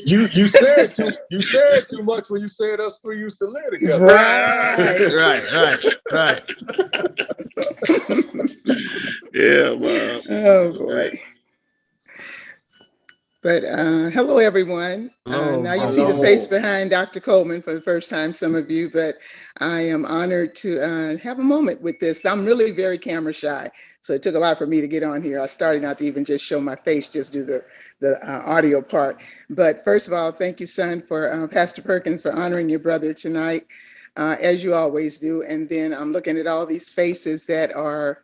you said too much when you said us three used to live together. Right. Yeah, man. Oh boy. But hello, everyone. Now you see the face behind Dr. Coleman for the first time, some of you, but I am honored to have a moment with this. I'm really very camera shy, so it took a lot for me to get on here. I started not to even just show my face, just do the audio part. But first of all, thank you, son, for Pastor Perkins, for honoring your brother tonight, as you always do. And then I'm looking at all these faces that are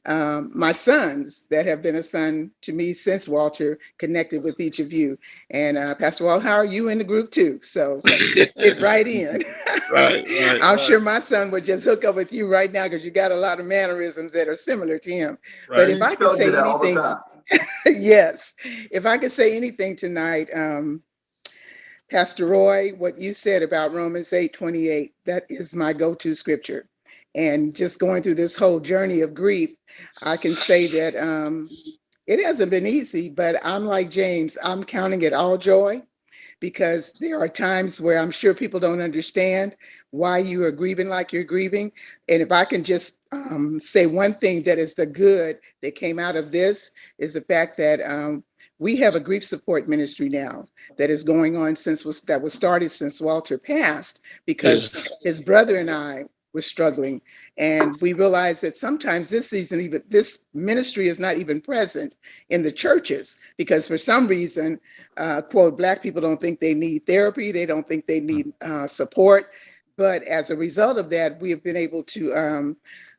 my sons that have been a son to me since Walter connected with each of you. And Pastor Walt, how are you in the group too? So get right in. Right. I'm sure my son would just hook up with you right now because you got a lot of mannerisms that are similar to him. Right. But if I could say anything, yes, if I could say anything tonight, Pastor Roy, what you said about Romans 8:28, that is my go-to scripture. And just going through this whole journey of grief, I can say that it hasn't been easy, but I'm like James, I'm counting it all joy because there are times where I'm sure people don't understand why you are grieving like you're grieving. And if I can just say one thing that is the good that came out of this is the fact that we have a grief support ministry now that is going on that was started since Walter passed because his brother and I were struggling. And we realized that sometimes this ministry is not even present in the churches because for some reason, quote, Black people don't think they need therapy. They don't think they need support. But as a result of that, we have been able to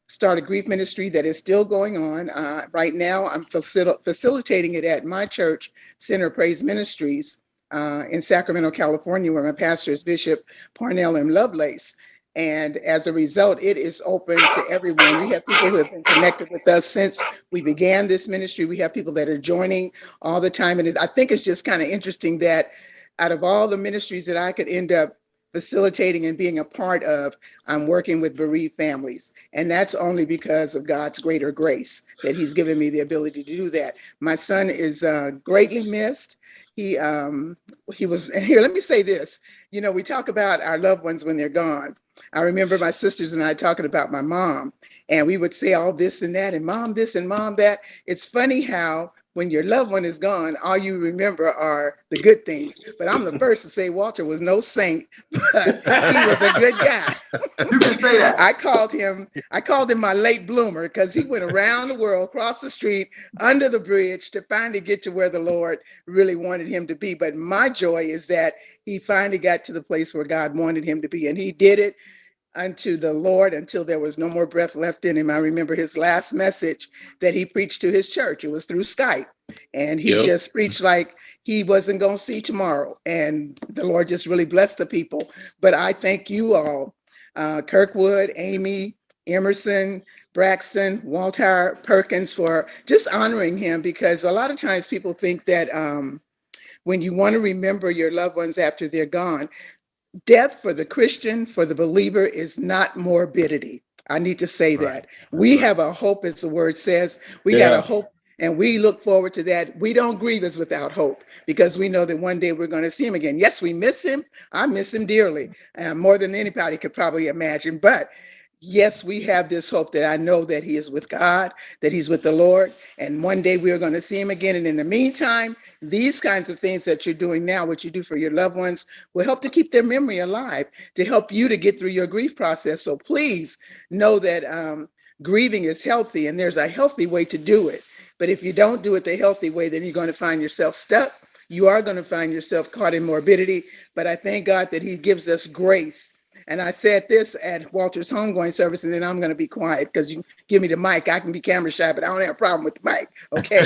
start a grief ministry that is still going on. Right now, I'm facilitating it at my church, Center of Praise Ministries in Sacramento, California, where my pastor is Bishop Parnell M. Lovelace. And as a result, it is open to everyone. We have people who have been connected with us since we began this ministry. We have people that are joining all the time. And I think it's just kind of interesting that out of all the ministries that I could end up facilitating and being a part of, I'm working with bereaved families. And that's only because of God's greater grace that he's given me the ability to do that. My son is greatly missed. he was, and here, let me say this. You know, we talk about our loved ones when they're gone. I remember my sisters and I talking about my mom, and we would say all this and that, and mom this and mom that. It's funny how when your loved one is gone, all you remember are the good things. But I'm the first to say Walter was no saint, but he was a good guy. You can say that. I called him my late bloomer because he went around the world, across the street, under the bridge to finally get to where the Lord really wanted him to be. But my joy is that he finally got to the place where God wanted him to be. And he did it unto the Lord until there was no more breath left in him. I remember his last message that he preached to his church. It was through Skype. And he just preached like he wasn't going to see tomorrow. And the Lord just really blessed the people. But I thank you all, Kirkwood, Amy, Emerson, Braxton, Walter Perkins, for just honoring him, because a lot of times people think that when you want to remember your loved ones after they're gone, death for the Christian, for the believer, is not morbidity. I need to say that. We have a hope, as the word says. We got a hope, and we look forward to that. We don't grieve as without hope, because we know that one day we're going to see him again. Yes, we miss him. I miss him dearly, more than anybody could probably imagine. But yes, we have this hope that I know that he is with God, that he's with the Lord, and one day we are going to see him again. And in the meantime, these kinds of things that you're doing now, what you do for your loved ones, will help to keep their memory alive, to help you to get through your grief process. So please know that grieving is healthy, and there's a healthy way to do it. But if you don't do it the healthy way, then you're going to find yourself stuck. You are going to find yourself caught in morbidity. But I thank God that he gives us grace. And I said this at Walter's homegoing service, and then I'm going to be quiet because you give me the mic. I can be camera shy, but I don't have a problem with the mic. Okay.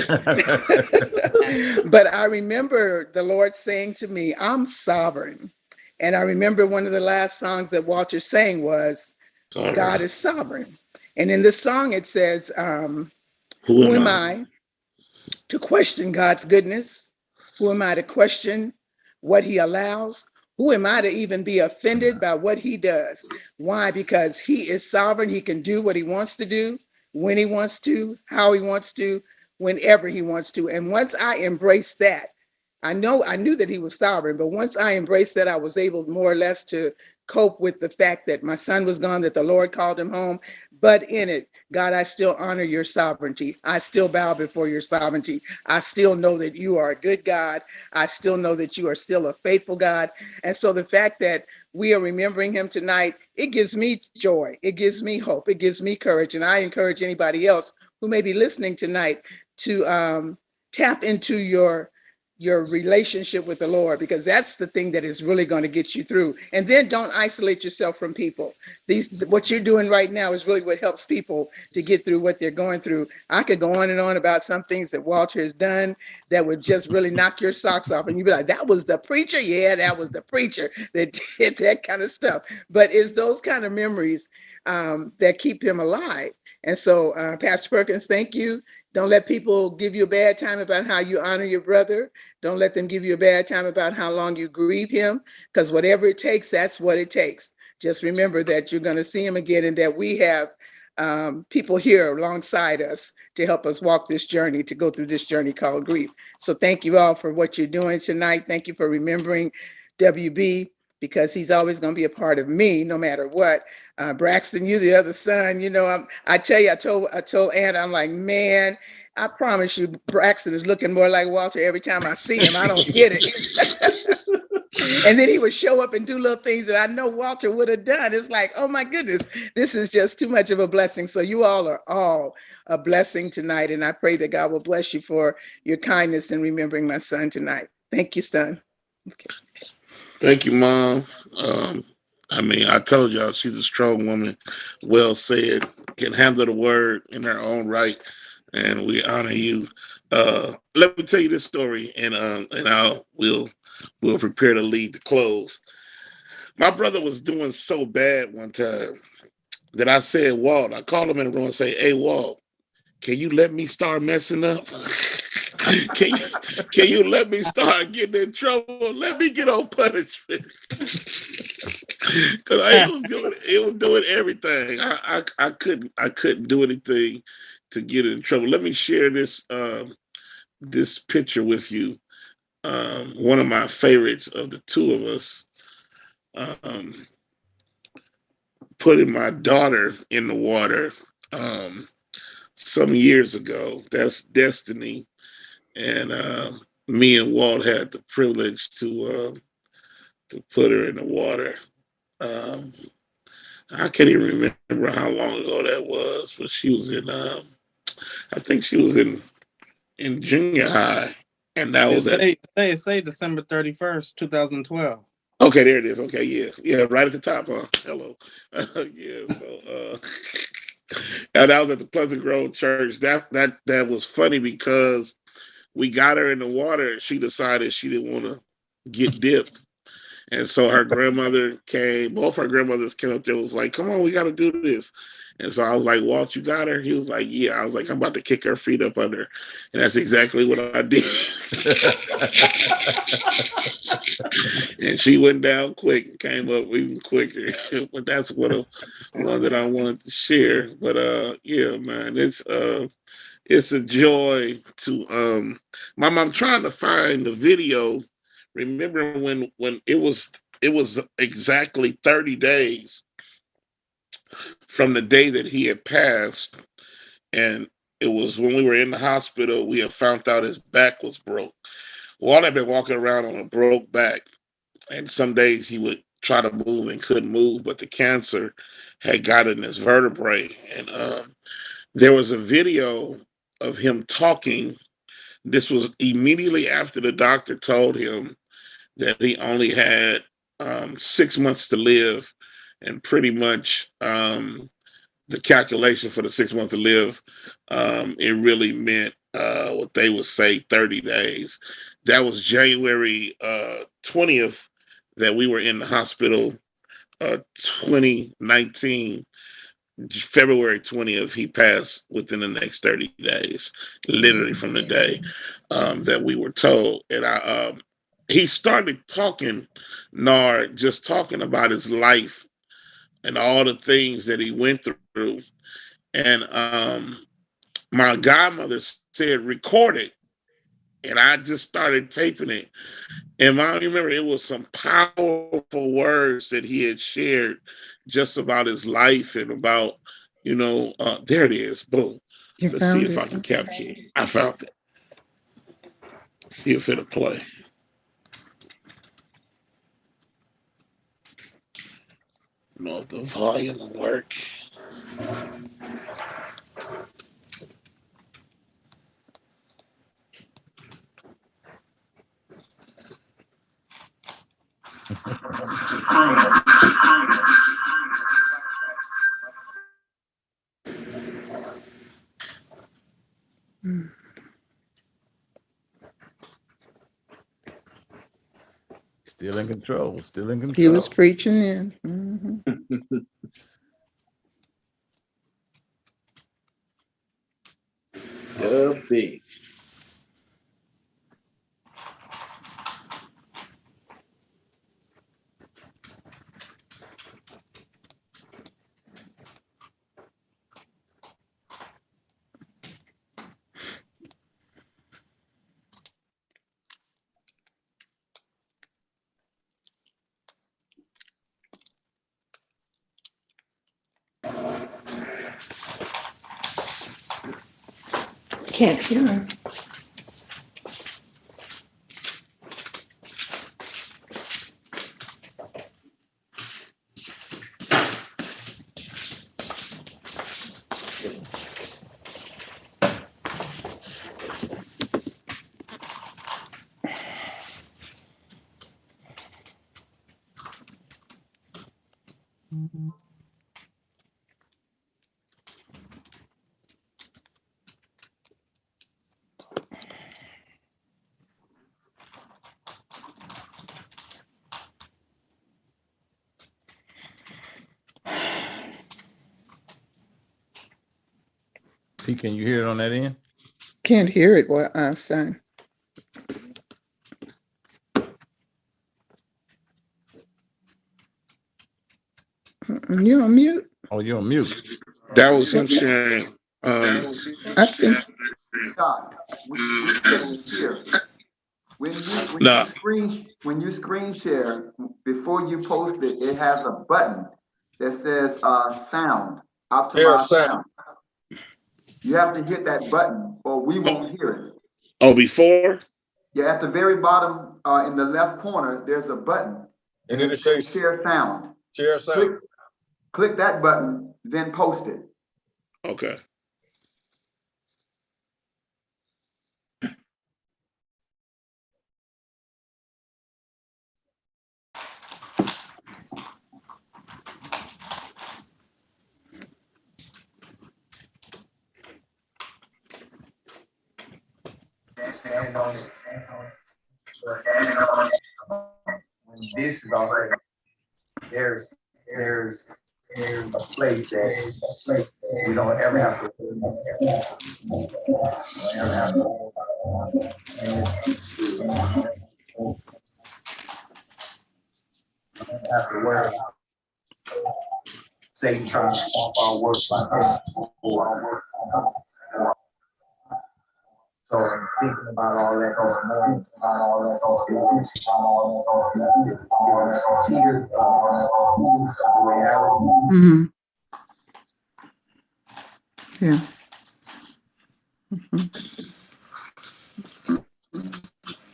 But I remember the Lord saying to me, I'm sovereign. And I remember one of the last songs that Walter sang was, God is sovereign. And in the song, it says, who am I to question God's goodness? Who am I to question what he allows? Who am I to even be offended by what he does? Why? Because he is sovereign. He can do what he wants to do, when he wants to, how he wants to, whenever he wants to. And once I embraced that, I knew that he was sovereign, but once I embraced that, I was able more or less to cope with the fact that my son was gone, that the Lord called him home. But in it, God, I still honor your sovereignty. I still bow before your sovereignty. I still know that you are a good God. I still know that you are still a faithful God. And so the fact that we are remembering him tonight, it gives me joy. It gives me hope. It gives me courage. And I encourage anybody else who may be listening tonight to tap into your relationship with the Lord, because that's the thing that is really going to get you through. And then don't isolate yourself from people. What you're doing right now is really what helps people to get through what they're going through. I could go on and on about some things that Walter has done that would just really knock your socks off. And you'd be like, that was the preacher? Yeah, that was the preacher that did that kind of stuff. But it's those kind of memories that keep him alive. And so, Pastor Perkins, thank you. Don't let people give you a bad time about how you honor your brother. Don't let them give you a bad time about how long you grieve him, because whatever it takes, that's what it takes. Just remember that you're going to see him again, and that we have people here alongside us to help us walk this journey, to go through this journey called grief. So thank you all for what you're doing tonight. Thank you for remembering WB, because he's always going to be a part of me no matter what. Braxton, you the other son, I tell you, I told Anna, I'm like, man, I promise you, Braxton is looking more like Walter every time I see him. I don't get it. And then he would show up and do little things that I know Walter would have done. It's like, oh my goodness, this is just too much of a blessing. So you all are all a blessing tonight. And I pray that God will bless you for your kindness in remembering my son tonight. Thank you, son. Okay. Thank you, Mom. I told y'all she's a strong woman, well said, can handle the word in her own right, and we honor you. Let me tell you this story, and we'll prepare to lead the close. My brother was doing so bad one time that I said, Walt, I called him in the room and say, hey, Walt, can you let me start messing up? Can you let me start getting in trouble? Let me get on punishment. Because it was doing everything. I couldn't do anything to get in trouble. Let me share this this picture with you. one of my favorites of the two of us, putting my daughter in the water some years ago. That's Destiny. And me and Walt had the privilege to put her in the water. I can't even remember how long ago that was, but she was in I think she was in junior high. And that was say December 31st, 2012. Okay, there it is. Okay, yeah, right at the top. Huh? Hello, yeah. So, and that was at the Pleasant Grove Church. That was funny because we got her in the water, and she decided she didn't want to get dipped, and so her grandmother came. Both her grandmothers came up there. Was like, "Come on, we got to do this." And so I was like, "Walt, you got her?" He was like, "Yeah." I was like, "I'm about to kick her feet up under," and that's exactly what I did. And she went down quick and came up even quicker. But that's one that I wanted to share. But yeah, man, it's a joy to Mom, I'm trying to find the video. Remember when it was exactly 30 days from the day that he had passed, and it was when we were in the hospital, we had found out his back was broke. Walt had been walking around on a broke back, and some days he would try to move and couldn't move, but the cancer had gotten his vertebrae. And there was a video of him talking. This was immediately after the doctor told him that he only had 6 months to live, and pretty much the calculation for the 6 months to live, it really meant what they would say 30 days. That was January 20th that we were in the hospital, 2019. February 20th, he passed within the next 30 days, literally from the day that we were told. And he started talking, Nard, just talking about his life and all the things that he went through. And my godmother said, record it. And I just started taping it. And I remember it was some powerful words that he had shared just about his life and about, there it is. Boom. Let's see if I can capture it. I found it. See if it'll play. I don't know if the volume will work. Still in control. Still in control. He was preaching then. Mm-hmm. Big. Can't hear him. P, can you hear it on that end? Can't hear it, son. You're on mute. Oh, you're on mute. That was him sharing. I think. God, we can hear. When No. when you screen share, before you post it, it has a button that says sound, optimize sound. You have to hit that button or we won't hear it. Oh, before? Yeah, at the very bottom in the left corner, there's a button. And then it says share sound. Share sound. Click that button, then post it. Okay. When this is all said, there's a place that we don't ever have to worry about Satan trying to stop our work by our work. So I'm thinking about all that this morning, about all that some tears, the reality. Mm-hmm. Yeah. Mm-hmm.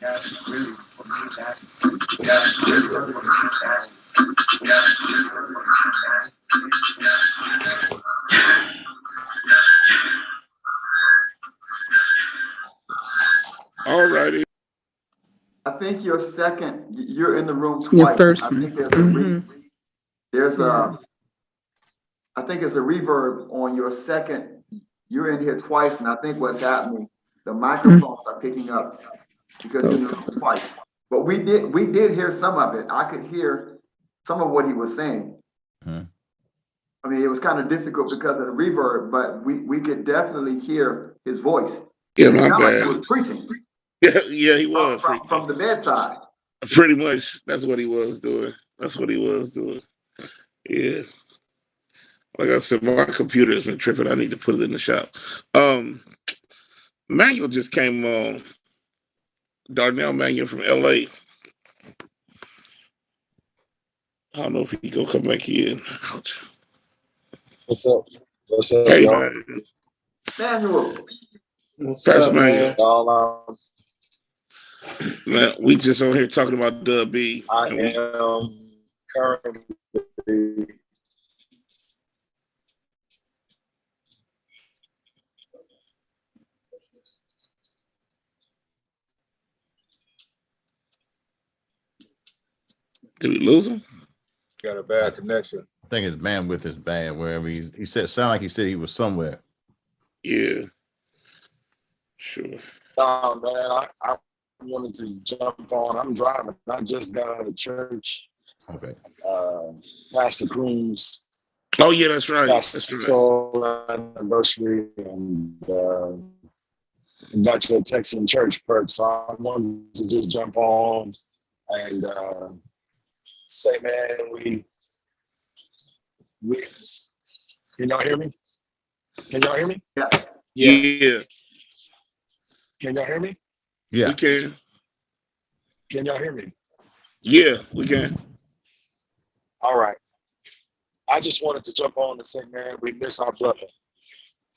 That's really for me. That's All righty. I think you're in the room twice. Your first I think there's I think it's a reverb on your second. You're in here twice, and I think what's happening, the microphones are picking up because you're in the room twice. But we did hear some of it. I could hear some of what he was saying. Hmm. I mean, it was kind of difficult because of the reverb, but we could definitely hear his voice. Yeah, It my sounded like bad. he was preaching. Yeah, he was. From the bedside. Pretty much. That's what he was doing. Yeah. Like I said, my computer's been tripping. I need to put it in the shop. Manuel just came on. Darnell Manuel from LA. I don't know if he gonna come back in. Ouch. What's up? What's up, Hey, y'all? man. Manuel. What's Pastor up, Manuel. man? Y'all, Man, we just on here talking about Dub B. I am currently Did we lose him? got a bad connection. I think his bandwidth is bad wherever he said. Sound like he said he was somewhere. Yeah. Sure. Man, I wanted to jump on. I'm driving. I just got out of church. Okay. Pastor Cruz. Oh yeah, that's right. That's right. Pastoral anniversary, and got you a Texan church perk. So I wanted to just jump on and say, man, we can y'all hear me? Can y'all hear me? Yeah. Can y'all hear me? Yeah. We can. Can y'all hear me? Yeah, we can. All right. I just wanted to jump on and say, man, we miss our brother.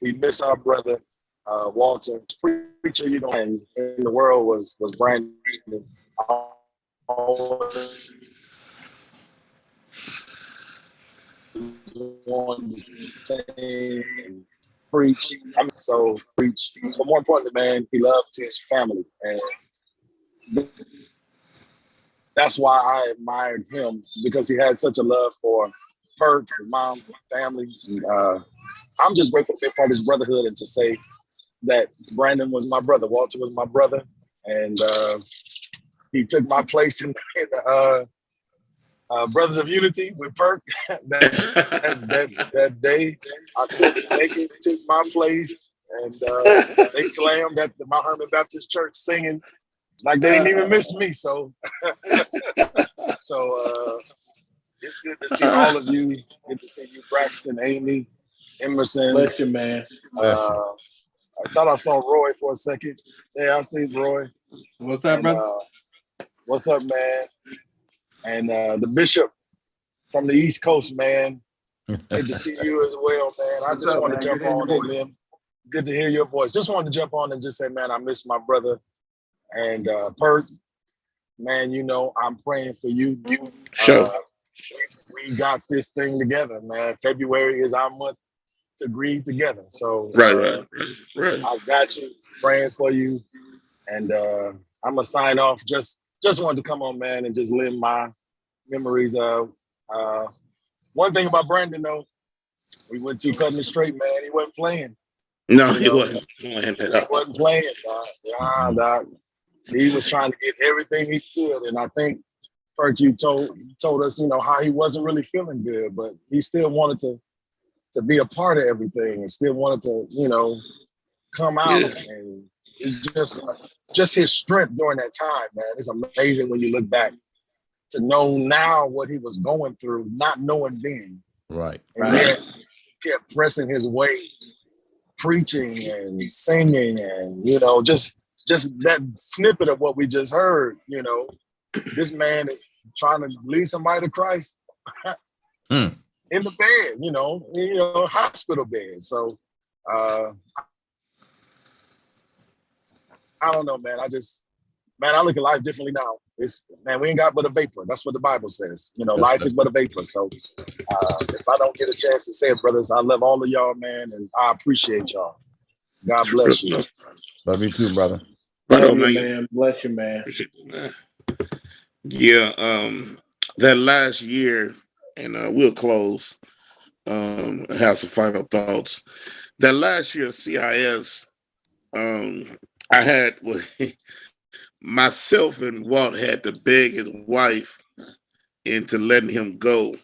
We miss our brother, Walter. Preacher, you know, in the world was Brandon. Want to sing and preach. Preach. But more importantly, man, he loved his family. And that's why I admired him, because he had such a love for Perk, his mom, family. And, I'm just grateful to be a part of his brotherhood and to say that Brandon was my brother, Walter was my brother, and he took my place in the Brothers of Unity with Perk. that day, I couldn't make it. Took my place, and they slammed at the Mount Hermon Baptist Church singing like they didn't even miss me. So, it's good to see all of you. Good to see you, Braxton, Amy, Emerson. Bless you, man. I thought I saw Roy for a second. Yeah, I see Roy. What's up, brother? What's up, man? And the bishop from the East Coast, man. Good to see you as well, man. I just wanted to jump on and then good to hear your voice. Just wanted to jump on and just say, man, I miss my brother. And Perk, man, you know, I'm praying for you. Sure. We got this thing together, man. February is our month to grieve together. So Right. I got you, praying for you. And I'm gonna sign off. Just wanted to come on, man, and just live my memories of one thing about Brandon, though. We went to cutting it straight, man. He wasn't playing. No, he wasn't playing at all. He wasn't playing, dog. Yeah, dog. He was trying to get everything he could, and I think Perk, you told us, you know, how he wasn't really feeling good, but he still wanted to be a part of everything, and still wanted to, you know, come out. Yeah. And it's just his strength during that time, man. It's amazing when you look back to know now what he was going through, not knowing then. Right. And yet he kept pressing his way, preaching and singing, and you know, just that snippet of what we just heard. You know, this man is trying to lead somebody to Christ in the bed, you know, hospital bed. So I don't know, man. I look at life differently now. We ain't got but a vapor. That's what the Bible says. You know, life is but a vapor. So if I don't get a chance to say it, brothers, I love all of y'all, man, and I appreciate y'all. God bless you. Love you too, brother. Love you, man. Bless you, man. Appreciate it, man. Yeah, that last year, and we'll close. Have some final thoughts. That last year, CIS, I had myself and Walt had to beg his wife into letting him go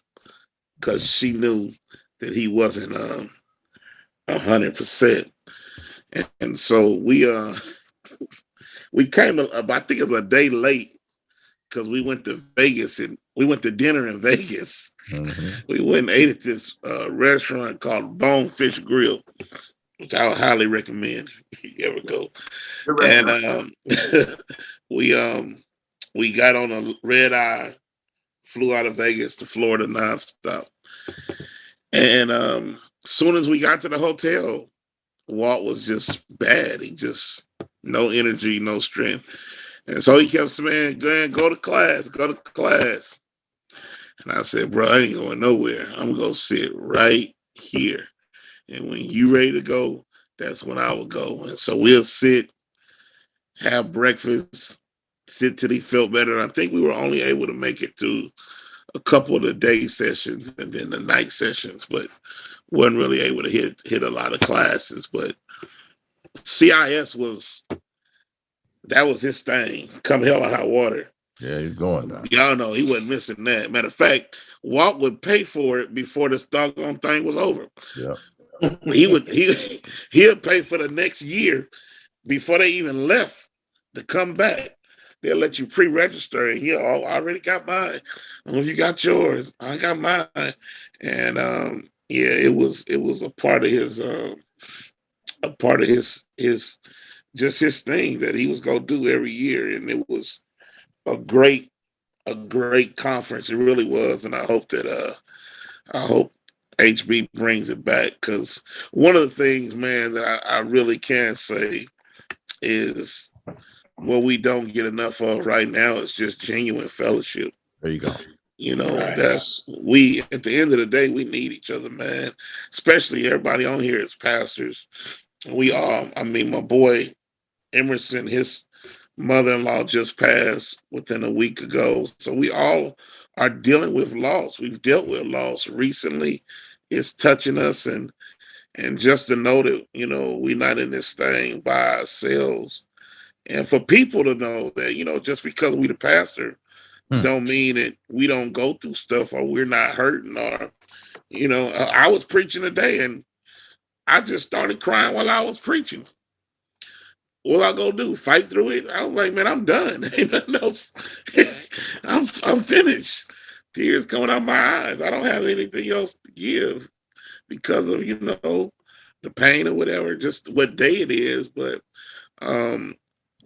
because she knew that he wasn't 100%. And so we came up, I think it was a day late because we went to Vegas and we went to dinner in Vegas. Mm-hmm. We went and ate at this restaurant called Bonefish Grill, which I would highly recommend if you ever go. And we got on a red eye, flew out of Vegas to Florida nonstop. And as soon as we got to the hotel, Walt was just bad. He just no energy, no strength. And so he kept saying, go to class. And I said, bro, I ain't going nowhere. I'm going to sit right here. And when you ready to go, that's when I will go. And so we'll sit, have breakfast, sit till he felt better. And I think we were only able to make it through a couple of the day sessions and then the night sessions, but wasn't really able to hit a lot of classes. But CIS that was his thing. Come hell or high water. Yeah, he's going now. Y'all know he wasn't missing that. Matter of fact, Walt would pay for it before this doggone thing was over. Yeah. He'll pay for the next year before they even left to come back. They'll let you pre-register, and I already got mine. Well, you got yours, I got mine. And it was a part of his just his thing that he was gonna do every year, and it was a great conference. It really was, and I hope HB brings it back, because one of the things, man, that I really can say is what we don't get enough of right now is just genuine fellowship. There you go. You know, at the end of the day, we need each other, man. Especially everybody on here is pastors. We all, my boy Emerson, his mother-in-law just passed within a week ago. So we all are dealing with loss. We've dealt with loss recently. It's touching us, and just to know that, you know, we're not in this thing by ourselves. And for people to know that, you know, just because we the pastor don't mean that we don't go through stuff or we're not hurting, or, you know, I was preaching today and I just started crying while I was preaching. What I go do? Fight through it? I was like, man, I'm done. Ain't nothing else. I'm finished. Tears coming out my eyes. I don't have anything else to give because of, you know, the pain or whatever, just what day it is. But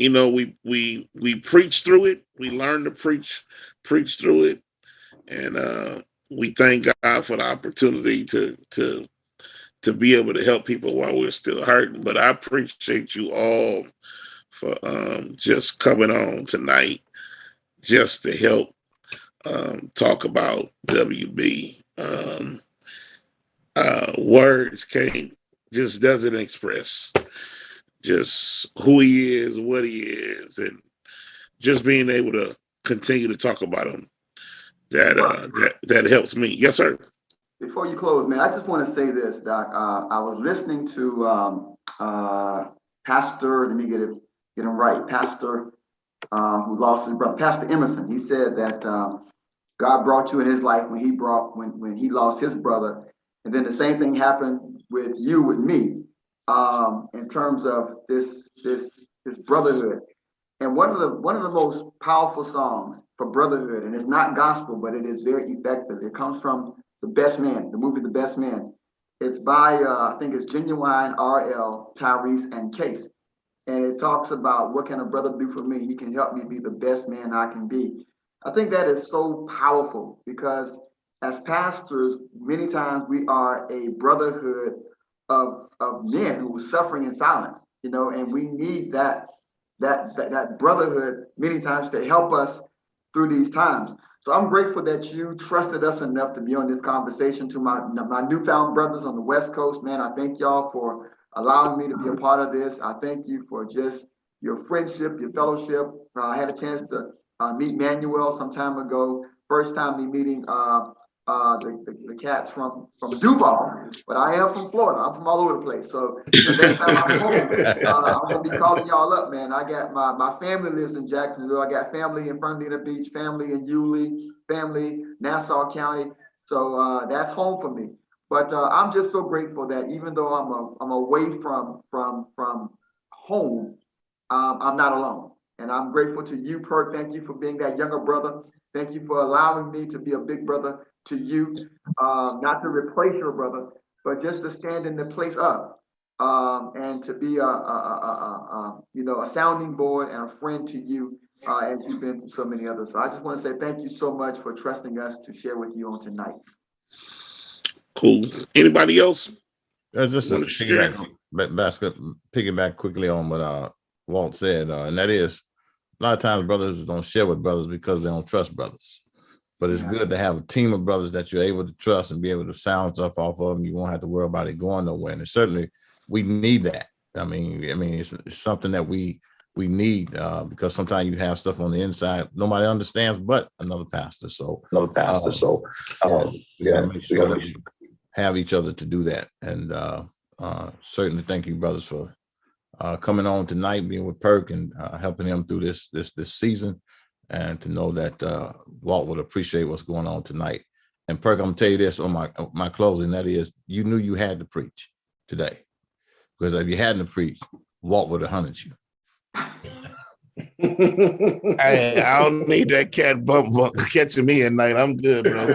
we preach through it. We learn to preach through it, and we thank God for the opportunity to be able to help people while we're still hurting. But I appreciate you all for just coming on tonight, just to help talk about WB. Words doesn't express just who he is, what he is, and just being able to continue to talk about him. That helps me. Yes, sir. Before you close, man, I just want to say this, Doc. I was listening to Pastor. Let me get him right. Pastor who lost his brother, Pastor Emerson. He said that God brought you in his life when he lost his brother, and then the same thing happened with you, with me, in terms of this brotherhood. And one of the most powerful songs for brotherhood, and it's not gospel, but it is very effective. It comes from The Best Man, the movie The Best Man. It's by I think it's Genuine, RL, Tyrese, and Case. And it talks about, what can a brother do for me? He can help me be the best man I can be. I think that is so powerful, because as pastors, many times we are a brotherhood of men who are suffering in silence, and we need that brotherhood many times to help us through these times. So I'm grateful that you trusted us enough to be on this conversation. To my newfound brothers on the West Coast, man, I thank y'all for allowing me to be a part of this. I thank you for just your friendship, your fellowship. I had a chance to meet Manuel some time ago. First time me meeting the cats from Duval, but I am from Florida. I'm from all over the place. So the next time I'm home, I'm gonna be calling y'all up, man. I got my family lives in Jacksonville. I got family in Fernandina Beach, family in Yulee, family Nassau County. So that's home for me. But I'm just so grateful that even though I'm away from home, I'm not alone. And I'm grateful to you, Perk. Thank you for being that younger brother. Thank you for allowing me to be a big brother to you, not to replace your brother, but just to stand in the place of, and to be a sounding board and a friend to you, as you've been to so many others. So I just want to say thank you so much for trusting us to share with you on tonight. Cool. Anybody else? Just to piggyback quickly on what Walt said, and that is, a lot of times brothers don't share with brothers because they don't trust brothers. But it's good to have a team of brothers that you're able to trust and be able to sound stuff off of them. You won't have to worry about it going nowhere. And certainly we need that. I mean, it's something that we need, because sometimes you have stuff on the inside nobody understands but another pastor. So we gotta make sure that we have each other to do that. And certainly thank you, brothers, for coming on tonight, being with Perk, and helping him through this season. And to know that Walt would appreciate what's going on tonight. And Perk, I'm gonna tell you this on my closing, that is, you knew you had to preach today, because if you hadn't preached, Walt would have hunted you. Hey, I don't need that cat bump catching me at night. I'm good, bro.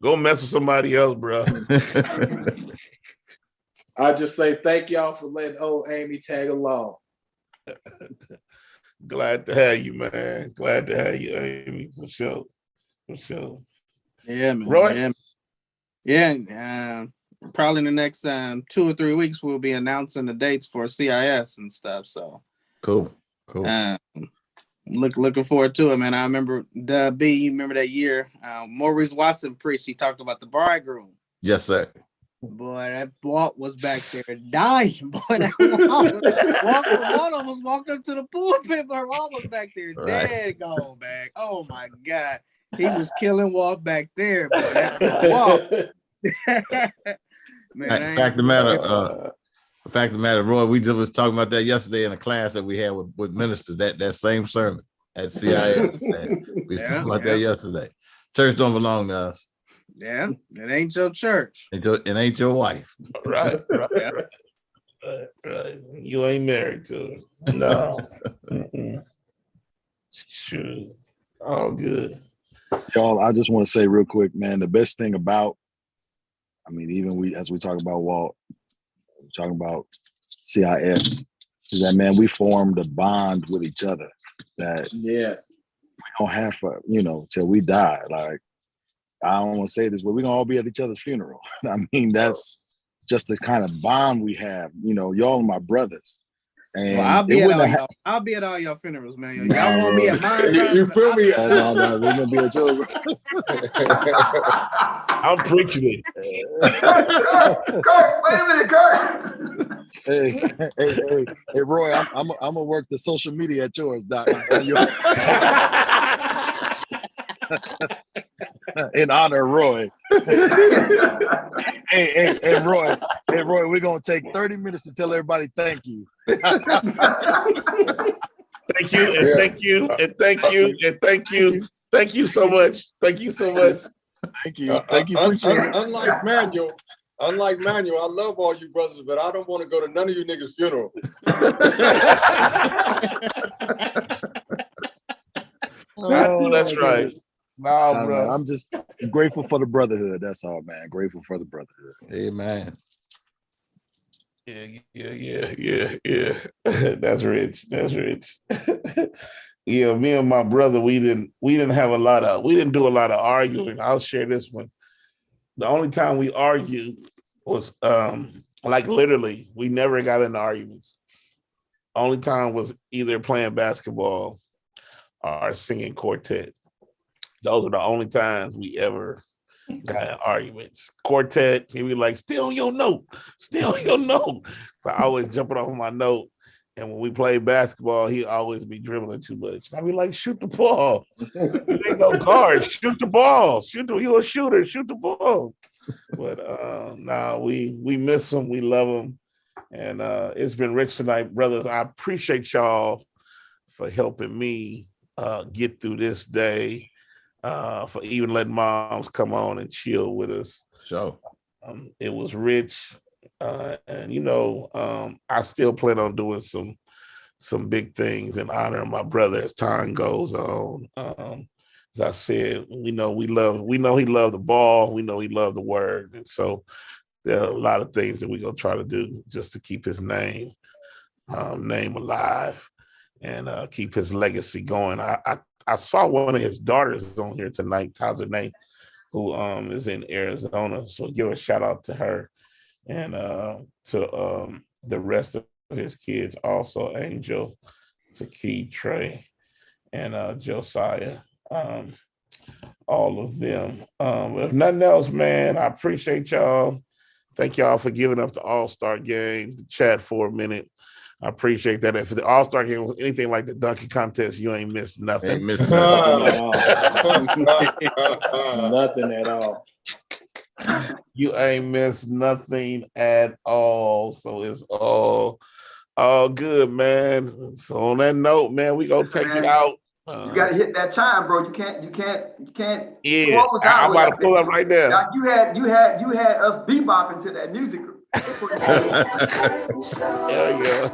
Go mess with somebody else, bro. I just say thank y'all for letting old Amy tag along. Glad to have you, man. Glad to have you, Amy, for sure. Yeah, man. Roy? Yeah. Probably in the next 2 or 3 weeks, we'll be announcing the dates for CIS and stuff. So cool. Looking forward to it, man. I remember B. You remember that year? Maurice Watson preached. He talked about the bridegroom. Yes, sir. Boy, that Walt was back there dying. Boy, that Walt almost walked up to the pulpit, but Walt was back there dead, gone back. Oh my God, he was killing Walt back there. Boy, that Walt. Man, the fact of the matter, Roy, we just was talking about that yesterday in a class that we had with ministers. That same sermon at CIS. We was talking about that yesterday. Church don't belong to us. Yeah, it ain't your church. It ain't your wife. Right. You ain't married to her. No. Sure. All good. Y'all, I just want to say real quick, man, the best thing about, even as we talk about Walt, we're talking about CIS, is that, man, we formed a bond with each other that Yeah. we don't have for, till we die. Like, I don't want to say this, but we're going to all be at each other's funeral. I mean, that's just the kind of bond we have. Y'all are my brothers. And Well, I'll be at all y'all funerals, man. Y'all won't be at mine. You feel me? No, we're going to be at yours. I'm preaching it. Kurt, wait a minute, Kurt. Hey, Roy, I'm gonna work the social media at yours, Doc. In honor of Roy. hey, Roy, we're gonna take 30 minutes to tell everybody thank you. Thank you, and thank you, and thank you, and thank you. Thank you so much. Thank you so much. Thank you. Appreciate it. Unlike Manuel, I love all you brothers, but I don't want to go to none of you niggas' funeral. Oh, that's right. No, bro. I'm just grateful for the brotherhood. That's all, man. Grateful for the brotherhood. Amen. Yeah. That's rich. Yeah, me and my brother, we didn't do a lot of arguing. I'll share this one. The only time we argued was like literally, we never got into arguments. Only time was either playing basketball or singing quartet. Those are the only times we ever got in arguments. Quartet, he be like, stay on your note. So I always jumping off my note. And when we play basketball, he always be dribbling too much. I be like, shoot the ball. You ain't no guard. Shoot the ball. You a shooter. Shoot the ball. But we miss him. We love him. And it's been rich tonight, brothers. I appreciate y'all for helping me get through this day, for even letting moms come on and chill with us. So it was rich. And I still plan on doing some big things in honor of my brother as time goes on. As I said, we know he loved the ball, we know he loved the word. And so there are a lot of things that we're gonna try to do just to keep his name alive and keep his legacy going. I saw one of his daughters on here tonight, Tazane, who is in Arizona. So give a shout out to her. And to the rest of his kids, also Angel, Taki, Trey, and Josiah, all of them. If nothing else, man, I appreciate y'all. Thank y'all for giving up the All-Star game, the chat for a minute. I appreciate that. If the All-Star game was anything like the dunking contest, you ain't missed nothing. Ain't missed nothing. Nothing at all. You ain't missed nothing at all. So it's all good, man. So on that note, man, we gonna take it out. You gotta hit that chime, bro. You can't. Yeah, I'm about to pull up right now. Now, you had us bebopping to that music. There you go.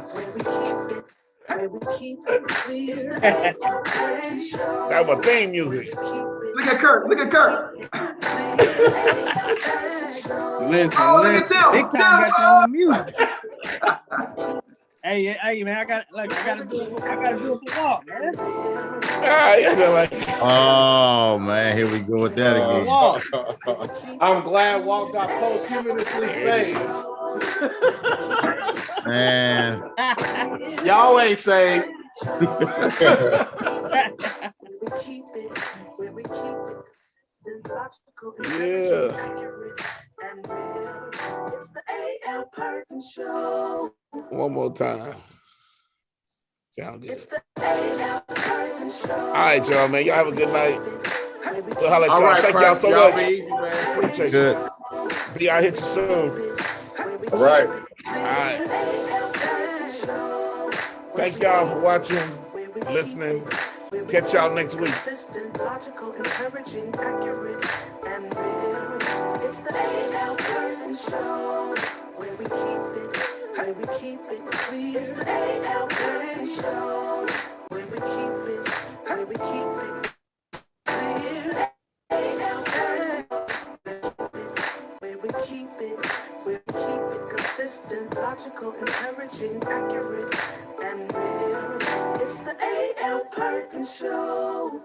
That was theme music. Look at Kurt. Listen, look at Big Time got your own music. Hey, man, I gotta do it for Walt, man. Oh man, here we go with that again. I'm glad Walt got posthumously saved. Man, y'all ain't saved. Yeah. One more time. Sound good. All right, y'all, man. Y'all have a good night. We'll holler at y'all. Right, thank y'all so much. Be easy, man. Appreciate good. B, I'll hit you soon. All right. All right. Thank y'all for watching, listening. Catch y'all next week. Logical, encouraging, accurate, and real. It's the A.L. Curtin Show, where we keep it clean. It's the A.L. Curtin Show, where we keep it clean. A.L. Curtin, where we keep it consistent. Intelligent, logical, encouraging, accurate, and real. It's the A.L. Perkins Show.